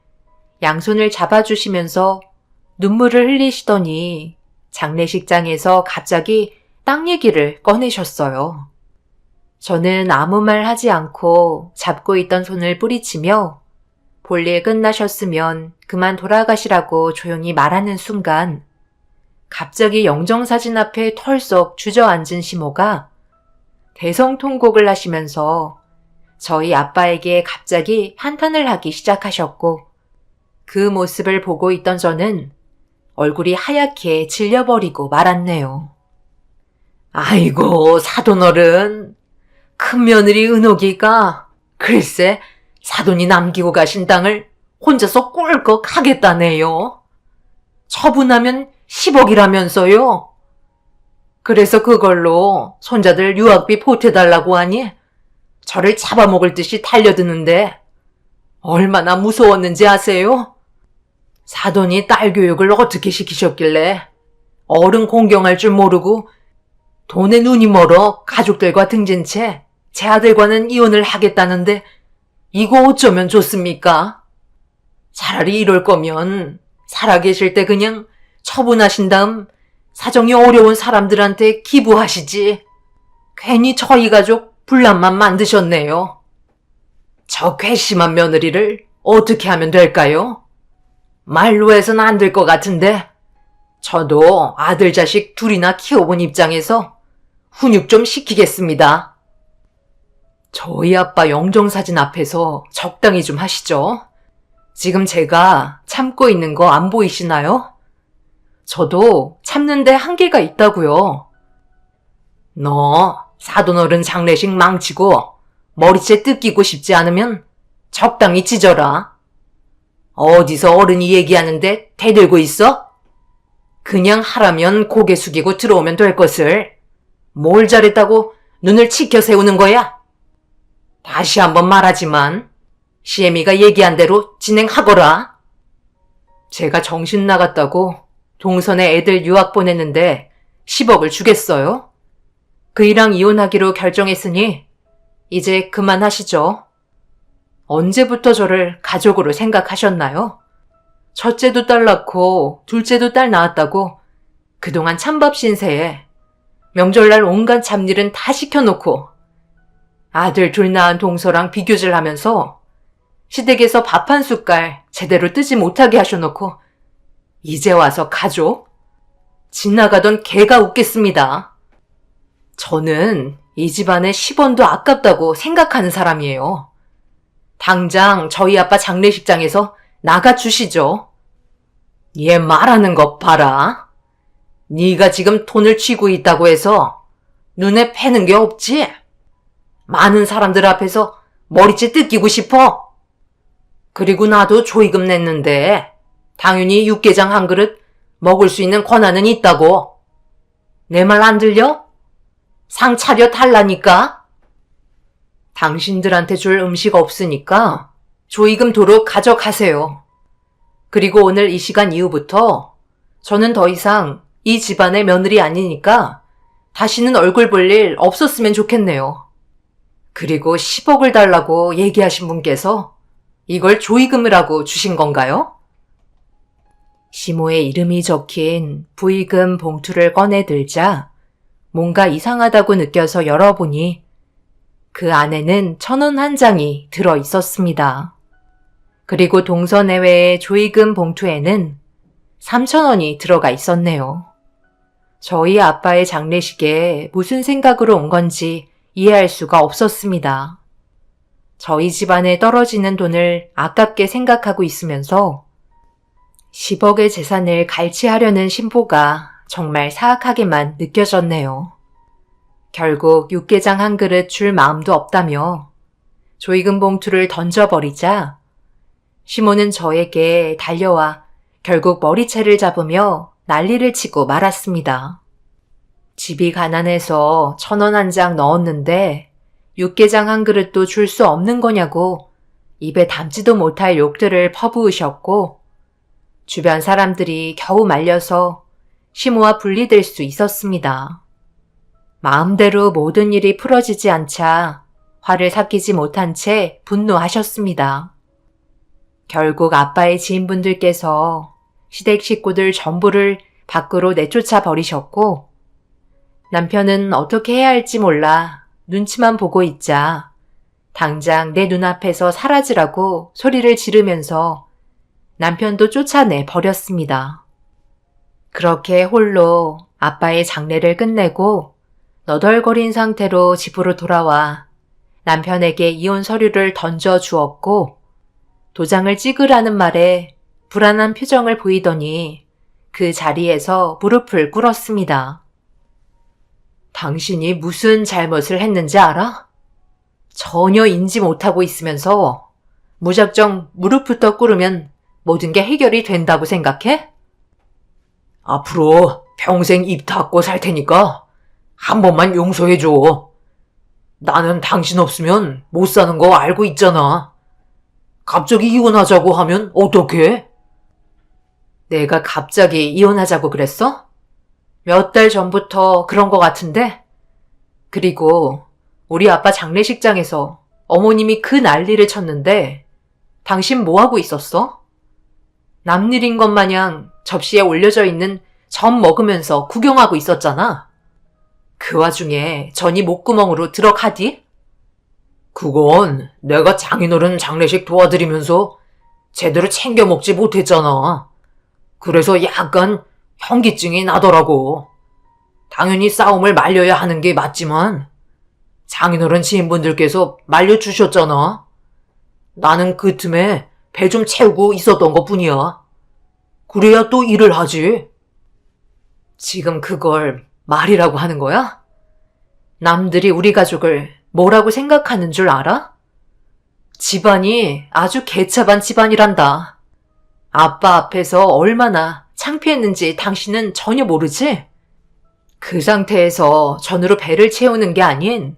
양손을 잡아주시면서 눈물을 흘리시더니 장례식장에서 갑자기 땅 얘기를 꺼내셨어요. 저는 아무 말 하지 않고 잡고 있던 손을 뿌리치며 볼일 끝나셨으면 그만 돌아가시라고 조용히 말하는 순간 갑자기 영정사진 앞에 털썩 주저앉은 시모가 대성통곡을 하시면서 저희 아빠에게 갑자기 한탄을 하기 시작하셨고 그 모습을 보고 있던 저는 얼굴이 하얗게 질려버리고 말았네요. 아이고, 사돈어른. 큰며느리 은옥이가 글쎄 사돈이 남기고 가신 땅을 혼자서 꼴꺽 하겠다네요. 처분하면 10억이라면서요. 그래서 그걸로 손자들 유학비 보태달라고 하니 저를 잡아먹을 듯이 달려드는데 얼마나 무서웠는지 아세요? 사돈이 딸 교육을 어떻게 시키셨길래 어른 공경할 줄 모르고 돈에 눈이 멀어 가족들과 등진 채 제 아들과는 이혼을 하겠다는데 이거 어쩌면 좋습니까? 차라리 이럴 거면 살아계실 때 그냥 처분하신 다음 사정이 어려운 사람들한테 기부하시지. 괜히 저희 가족 분란만 만드셨네요. 저 괘씸한 며느리를 어떻게 하면 될까요? 말로 해서는 안 될 것 같은데 저도 아들 자식 둘이나 키워본 입장에서 훈육 좀 시키겠습니다. 저희 아빠 영정사진 앞에서 적당히 좀 하시죠. 지금 제가 참고 있는 거 안 보이시나요? 저도 참는데 한계가 있다고요. 너 사돈어른 장례식 망치고 머리채 뜯기고 싶지 않으면 적당히 찢어라. 어디서 어른이 얘기하는데 대들고 있어? 그냥 하라면 고개 숙이고 들어오면 될 것을 뭘 잘했다고 눈을 치켜 세우는 거야? 다시 한번 말하지만 시애미가 얘기한 대로 진행하거라. 제가 정신 나갔다고 동선에 애들 유학 보냈는데 10억을 주겠어요? 그이랑 이혼하기로 결정했으니 이제 그만하시죠. 언제부터 저를 가족으로 생각하셨나요? 첫째도 딸 낳고 둘째도 딸 낳았다고 그동안 찬밥 신세에 명절날 온갖 잡일은 다 시켜놓고 아들 둘 낳은 동서랑 비교질 하면서 시댁에서 밥 한 숟갈 제대로 뜨지 못하게 하셔놓고 이제 와서 가족? 지나가던 개가 웃겠습니다. 저는 이 집안에 10원도 아깝다고 생각하는 사람이에요. 당장 저희 아빠 장례식장에서 나가주시죠. 얘 말하는 것 봐라. 네가 지금 돈을 쥐고 있다고 해서 눈에 패는 게 없지? 많은 사람들 앞에서 머리채 뜯기고 싶어? 그리고 나도 조의금 냈는데 당연히 육개장 한 그릇 먹을 수 있는 권한은 있다고. 내 말 안 들려? 상 차려 달라니까? 당신들한테 줄 음식 없으니까 조의금 도로 가져가세요. 그리고 오늘 이 시간 이후부터 저는 더 이상 이 집안의 며느리 아니니까 다시는 얼굴 볼 일 없었으면 좋겠네요. 그리고 10억을 달라고 얘기하신 분께서 이걸 조의금이라고 주신 건가요? 시모의 이름이 적힌 부의금 봉투를 꺼내 들자 뭔가 이상하다고 느껴서 열어보니 그 안에는 1,000원 한 장이 들어 있었습니다. 그리고 동서 내외의 조의금 봉투에는 3,000원이 들어가 있었네요. 저희 아빠의 장례식에 무슨 생각으로 온 건지 이해할 수가 없었습니다. 저희 집안에 떨어지는 돈을 아깝게 생각하고 있으면서 10억의 재산을 갈취하려는 심보가 정말 사악하게만 느껴졌네요. 결국 육개장 한 그릇 줄 마음도 없다며 조의금 봉투를 던져버리자 시모는 저에게 달려와 결국 머리채를 잡으며 난리를 치고 말았습니다. 집이 가난해서 1,000원 한 장 넣었는데 육개장 한 그릇도 줄 수 없는 거냐고 입에 담지도 못할 욕들을 퍼부으셨고 주변 사람들이 겨우 말려서 시모와 분리될 수 있었습니다. 마음대로 모든 일이 풀어지지 않자 화를 삭히지 못한 채 분노하셨습니다. 결국 아빠의 지인분들께서 시댁 식구들 전부를 밖으로 내쫓아 버리셨고 남편은 어떻게 해야 할지 몰라 눈치만 보고 있자 당장 내 눈앞에서 사라지라고 소리를 지르면서 남편도 쫓아내 버렸습니다. 그렇게 홀로 아빠의 장례를 끝내고 너덜거린 상태로 집으로 돌아와 남편에게 이혼 서류를 던져 주었고 도장을 찍으라는 말에 불안한 표정을 보이더니 그 자리에서 무릎을 꿇었습니다. 당신이 무슨 잘못을 했는지 알아? 전혀 인지 못하고 있으면서 무작정 무릎부터 꿇으면 모든 게 해결이 된다고 생각해? 앞으로 평생 입 닫고 살 테니까 한 번만 용서해줘. 나는 당신 없으면 못 사는 거 알고 있잖아. 갑자기 이혼하자고 하면 어떡해? 내가 갑자기 이혼하자고 그랬어? 몇 달 전부터 그런 거 같은데? 그리고 우리 아빠 장례식장에서 어머님이 그 난리를 쳤는데 당신 뭐하고 있었어? 남일인 것 마냥 접시에 올려져 있는 전 먹으면서 구경하고 있었잖아. 그 와중에 전이 목구멍으로 들어가디? 그건 내가 장인어른 장례식 도와드리면서 제대로 챙겨 먹지 못했잖아. 그래서 약간 현기증이 나더라고. 당연히 싸움을 말려야 하는 게 맞지만 장인어른 지인분들께서 말려주셨잖아. 나는 그 틈에 배 좀 채우고 있었던 것뿐이야. 그래야 또 일을 하지. 지금 그걸 말이라고 하는 거야? 남들이 우리 가족을 뭐라고 생각하는 줄 알아? 집안이 아주 개차반 집안이란다. 아빠 앞에서 얼마나 창피했는지 당신은 전혀 모르지? 그 상태에서 전으로 배를 채우는 게 아닌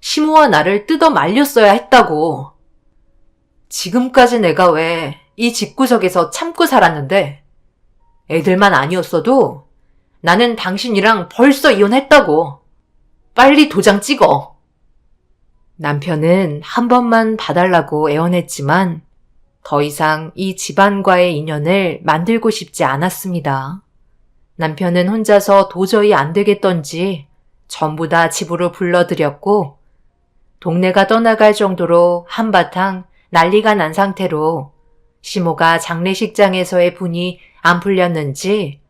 시모와 나를 뜯어 말렸어야 했다고. 지금까지 내가 왜 이 집구석에서 참고 살았는데 애들만 아니었어도 나는 당신이랑 벌써 이혼했다고. 빨리 도장 찍어. 남편은 한 번만 봐달라고 애원했지만 더 이상 이 집안과의 인연을 만들고 싶지 않았습니다. 남편은 혼자서 도저히 안 되겠던지 전부 다 집으로 불러들였고 동네가 떠나갈 정도로 한바탕 난리가 난 상태로 시모가 장례식장에서의 분이 안 풀렸는지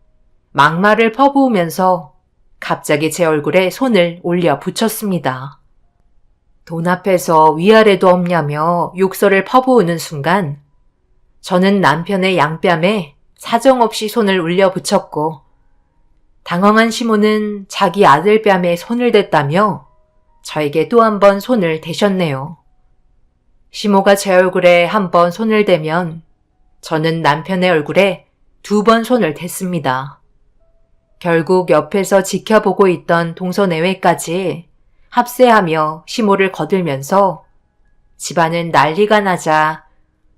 막말을 퍼부으면서 갑자기 제 얼굴에 손을 올려 붙였습니다. 돈 앞에서 위아래도 없냐며 욕설을 퍼부으는 순간 저는 남편의 양뺨에 사정없이 손을 올려 붙였고 당황한 시모는 자기 아들 뺨에 손을 댔다며 저에게 또 한 번 손을 대셨네요. 시모가 제 얼굴에 한 번 손을 대면 저는 남편의 얼굴에 2번 손을 댔습니다. 결국 옆에서 지켜보고 있던 동서내외까지 합세하며 시모를 거들면서 집안은 난리가 나자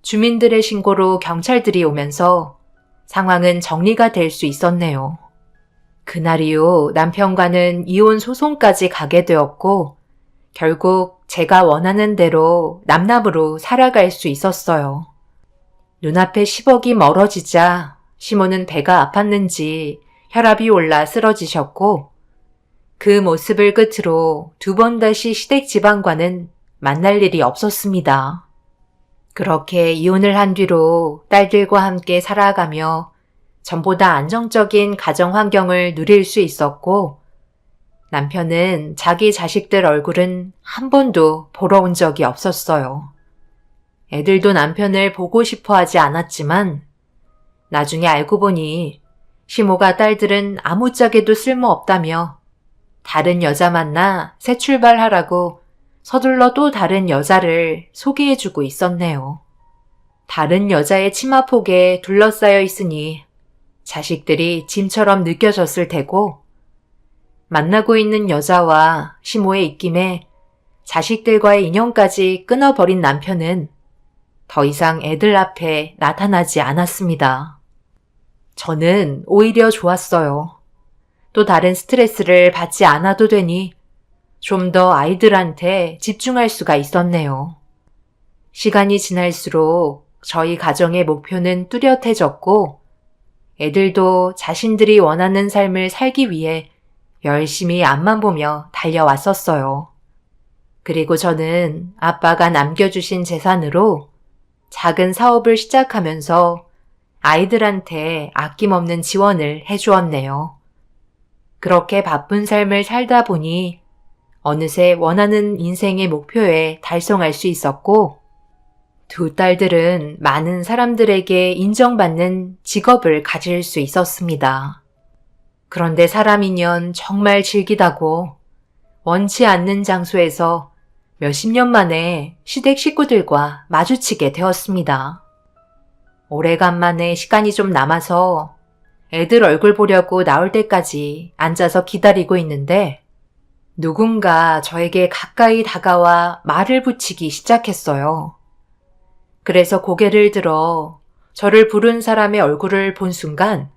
주민들의 신고로 경찰들이 오면서 상황은 정리가 될 수 있었네요. 그날 이후 남편과는 이혼 소송까지 가게 되었고 결국 제가 원하는 대로 남남으로 살아갈 수 있었어요. 눈앞에 10억이 멀어지자 시모는 배가 아팠는지 혈압이 올라 쓰러지셨고 그 모습을 끝으로 2번 다시 시댁 집안과는 만날 일이 없었습니다. 그렇게 이혼을 한 뒤로 딸들과 함께 살아가며 전보다 안정적인 가정 환경을 누릴 수 있었고 남편은 자기 자식들 얼굴은 한 번도 보러 온 적이 없었어요. 애들도 남편을 보고 싶어 하지 않았지만 나중에 알고 보니 시모가 딸들은 아무짝에도 쓸모없다며 다른 여자 만나 새 출발하라고 서둘러 또 다른 여자를 소개해주고 있었네요. 다른 여자의 치마폭에 둘러싸여 있으니 자식들이 짐처럼 느껴졌을 테고 만나고 있는 여자와 시모의 입김에 자식들과의 인연까지 끊어버린 남편은 더 이상 애들 앞에 나타나지 않았습니다. 저는 오히려 좋았어요. 또 다른 스트레스를 받지 않아도 되니 좀 더 아이들한테 집중할 수가 있었네요. 시간이 지날수록 저희 가정의 목표는 뚜렷해졌고 애들도 자신들이 원하는 삶을 살기 위해 열심히 앞만 보며 달려왔었어요. 그리고 저는 아빠가 남겨주신 재산으로 작은 사업을 시작하면서 아이들한테 아낌없는 지원을 해주었네요. 그렇게 바쁜 삶을 살다 보니 어느새 원하는 인생의 목표에 달성할 수 있었고 2 딸들은 많은 사람들에게 인정받는 직업을 가질 수 있었습니다. 그런데 사람이면 정말 질기다고 원치 않는 장소에서 몇십 년 만에 시댁 식구들과 마주치게 되었습니다. 오래간만에 시간이 좀 남아서 애들 얼굴 보려고 나올 때까지 앉아서 기다리고 있는데 누군가 저에게 가까이 다가와 말을 붙이기 시작했어요. 그래서 고개를 들어 저를 부른 사람의 얼굴을 본 순간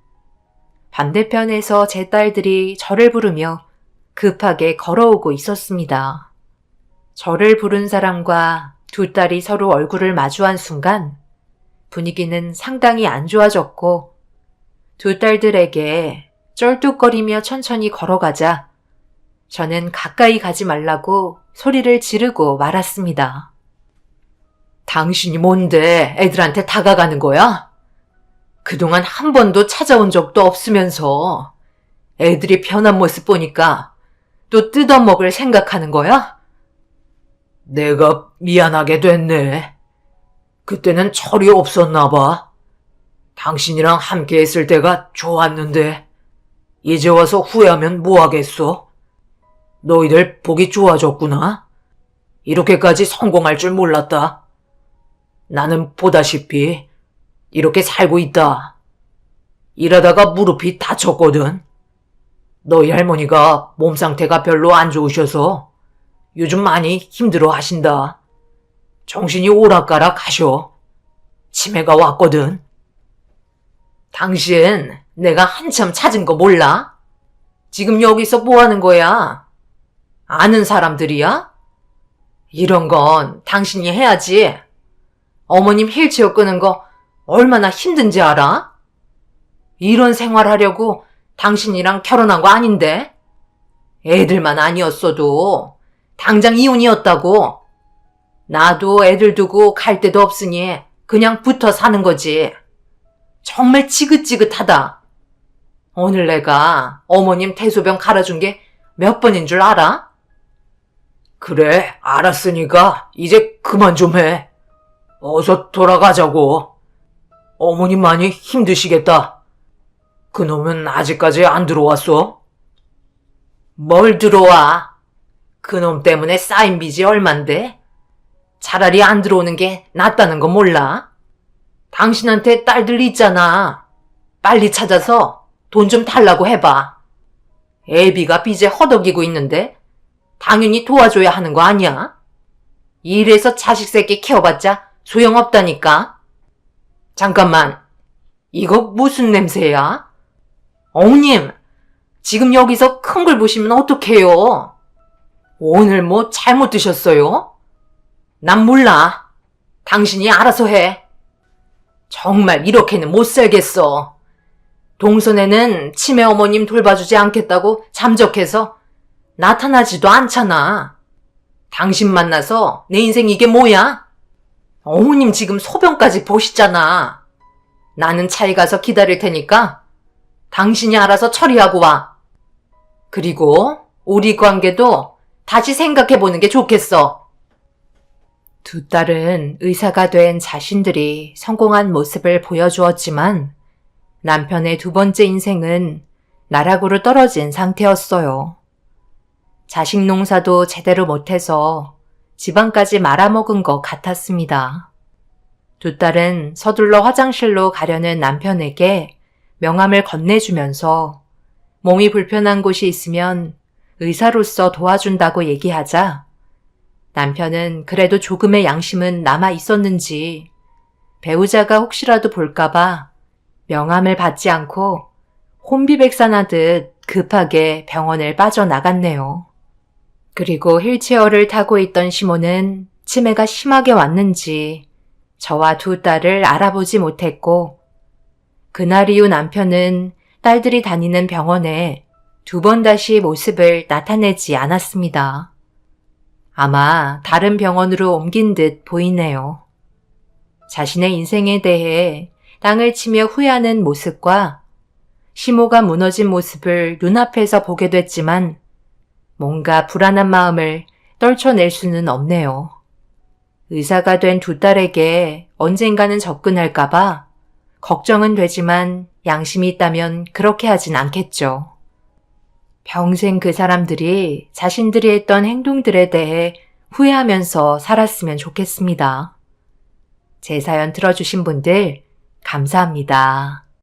반대편에서 제 딸들이 저를 부르며 급하게 걸어오고 있었습니다. 저를 부른 사람과 2 딸이 서로 얼굴을 마주한 순간 분위기는 상당히 안 좋아졌고 2 딸들에게 쩔뚝거리며 천천히 걸어가자 저는 가까이 가지 말라고 소리를 지르고 말았습니다. 당신이 뭔데 애들한테 다가가는 거야? 그동안 한 번도 찾아온 적도 없으면서 애들이 변한 모습 보니까 또 뜯어먹을 생각하는 거야? 내가 미안하게 됐네. 그때는 철이 없었나 봐. 당신이랑 함께 했을 때가 좋았는데 이제 와서 후회하면 뭐하겠어? 너희들 보기 좋아졌구나. 이렇게까지 성공할 줄 몰랐다. 나는 보다시피 이렇게 살고 있다. 일하다가 무릎이 다쳤거든. 너희 할머니가 몸 상태가 별로 안 좋으셔서 요즘 많이 힘들어 하신다. 정신이 오락가락 하셔. 치매가 왔거든. 당신 내가 한참 찾은 거 몰라? 지금 여기서 뭐 하는 거야? 아는 사람들이야? 이런 건 당신이 해야지. 어머님 휠체어 끄는 거 얼마나 힘든지 알아? 이런 생활 하려고 당신이랑 결혼한 거 아닌데? 애들만 아니었어도 당장 이혼이었다고. 나도 애들 두고 갈 데도 없으니 그냥 붙어 사는 거지. 정말 지긋지긋하다. 오늘 내가 어머님 대소변 갈아준 게 몇 번인 줄 알아? 그래, 알았으니까 이제 그만 좀 해. 어서 돌아가자고. 어머님 많이 힘드시겠다. 그놈은 아직까지 안 들어왔어? 뭘 들어와. 그놈 때문에 쌓인 빚이 얼만데? 차라리 안 들어오는 게 낫다는 거 몰라? 당신한테 딸들 있잖아. 빨리 찾아서 돈 좀 달라고 해봐. 애비가 빚에 허덕이고 있는데 당연히 도와줘야 하는 거 아니야? 이래서 자식 새끼 키워봤자 소용없다니까. 잠깐만, 이거 무슨 냄새야? 어머님, 지금 여기서 큰 걸 보시면 어떡해요? 오늘 뭐 잘못 드셨어요? 난 몰라. 당신이 알아서 해. 정말 이렇게는 못 살겠어. 동선에는 치매 어머님 돌봐주지 않겠다고 잠적해서 나타나지도 않잖아. 당신 만나서 내 인생 이게 뭐야? 어머님 지금 소변까지 보시잖아. 나는 차에 가서 기다릴 테니까 당신이 알아서 처리하고 와. 그리고 우리 관계도 다시 생각해보는 게 좋겠어. 두 딸은 의사가 된 자신들이 성공한 모습을 보여주었지만 남편의 두 번째 인생은 나락으로 떨어진 상태였어요. 자식 농사도 제대로 못해서 집안까지 말아먹은 것 같았습니다. 두 딸은 서둘러 화장실로 가려는 남편에게 명함을 건네주면서 몸이 불편한 곳이 있으면 의사로서 도와준다고 얘기하자 남편은 그래도 조금의 양심은 남아 있었는지 배우자가 혹시라도 볼까봐 명함을 받지 않고 혼비백산하듯 급하게 병원을 빠져나갔네요. 그리고 휠체어를 타고 있던 시모는 치매가 심하게 왔는지 저와 두 딸을 알아보지 못했고 그날 이후 남편은 딸들이 다니는 병원에 두 번 다시 모습을 나타내지 않았습니다. 아마 다른 병원으로 옮긴 듯 보이네요. 자신의 인생에 대해 땅을 치며 후회하는 모습과 시모가 무너진 모습을 눈앞에서 보게 됐지만 뭔가 불안한 마음을 떨쳐낼 수는 없네요. 의사가 된 두 딸에게 언젠가는 접근할까봐 걱정은 되지만 양심이 있다면 그렇게 하진 않겠죠. 평생 그 사람들이 자신들이 했던 행동들에 대해 후회하면서 살았으면 좋겠습니다. 제 사연 들어주신 분들 감사합니다.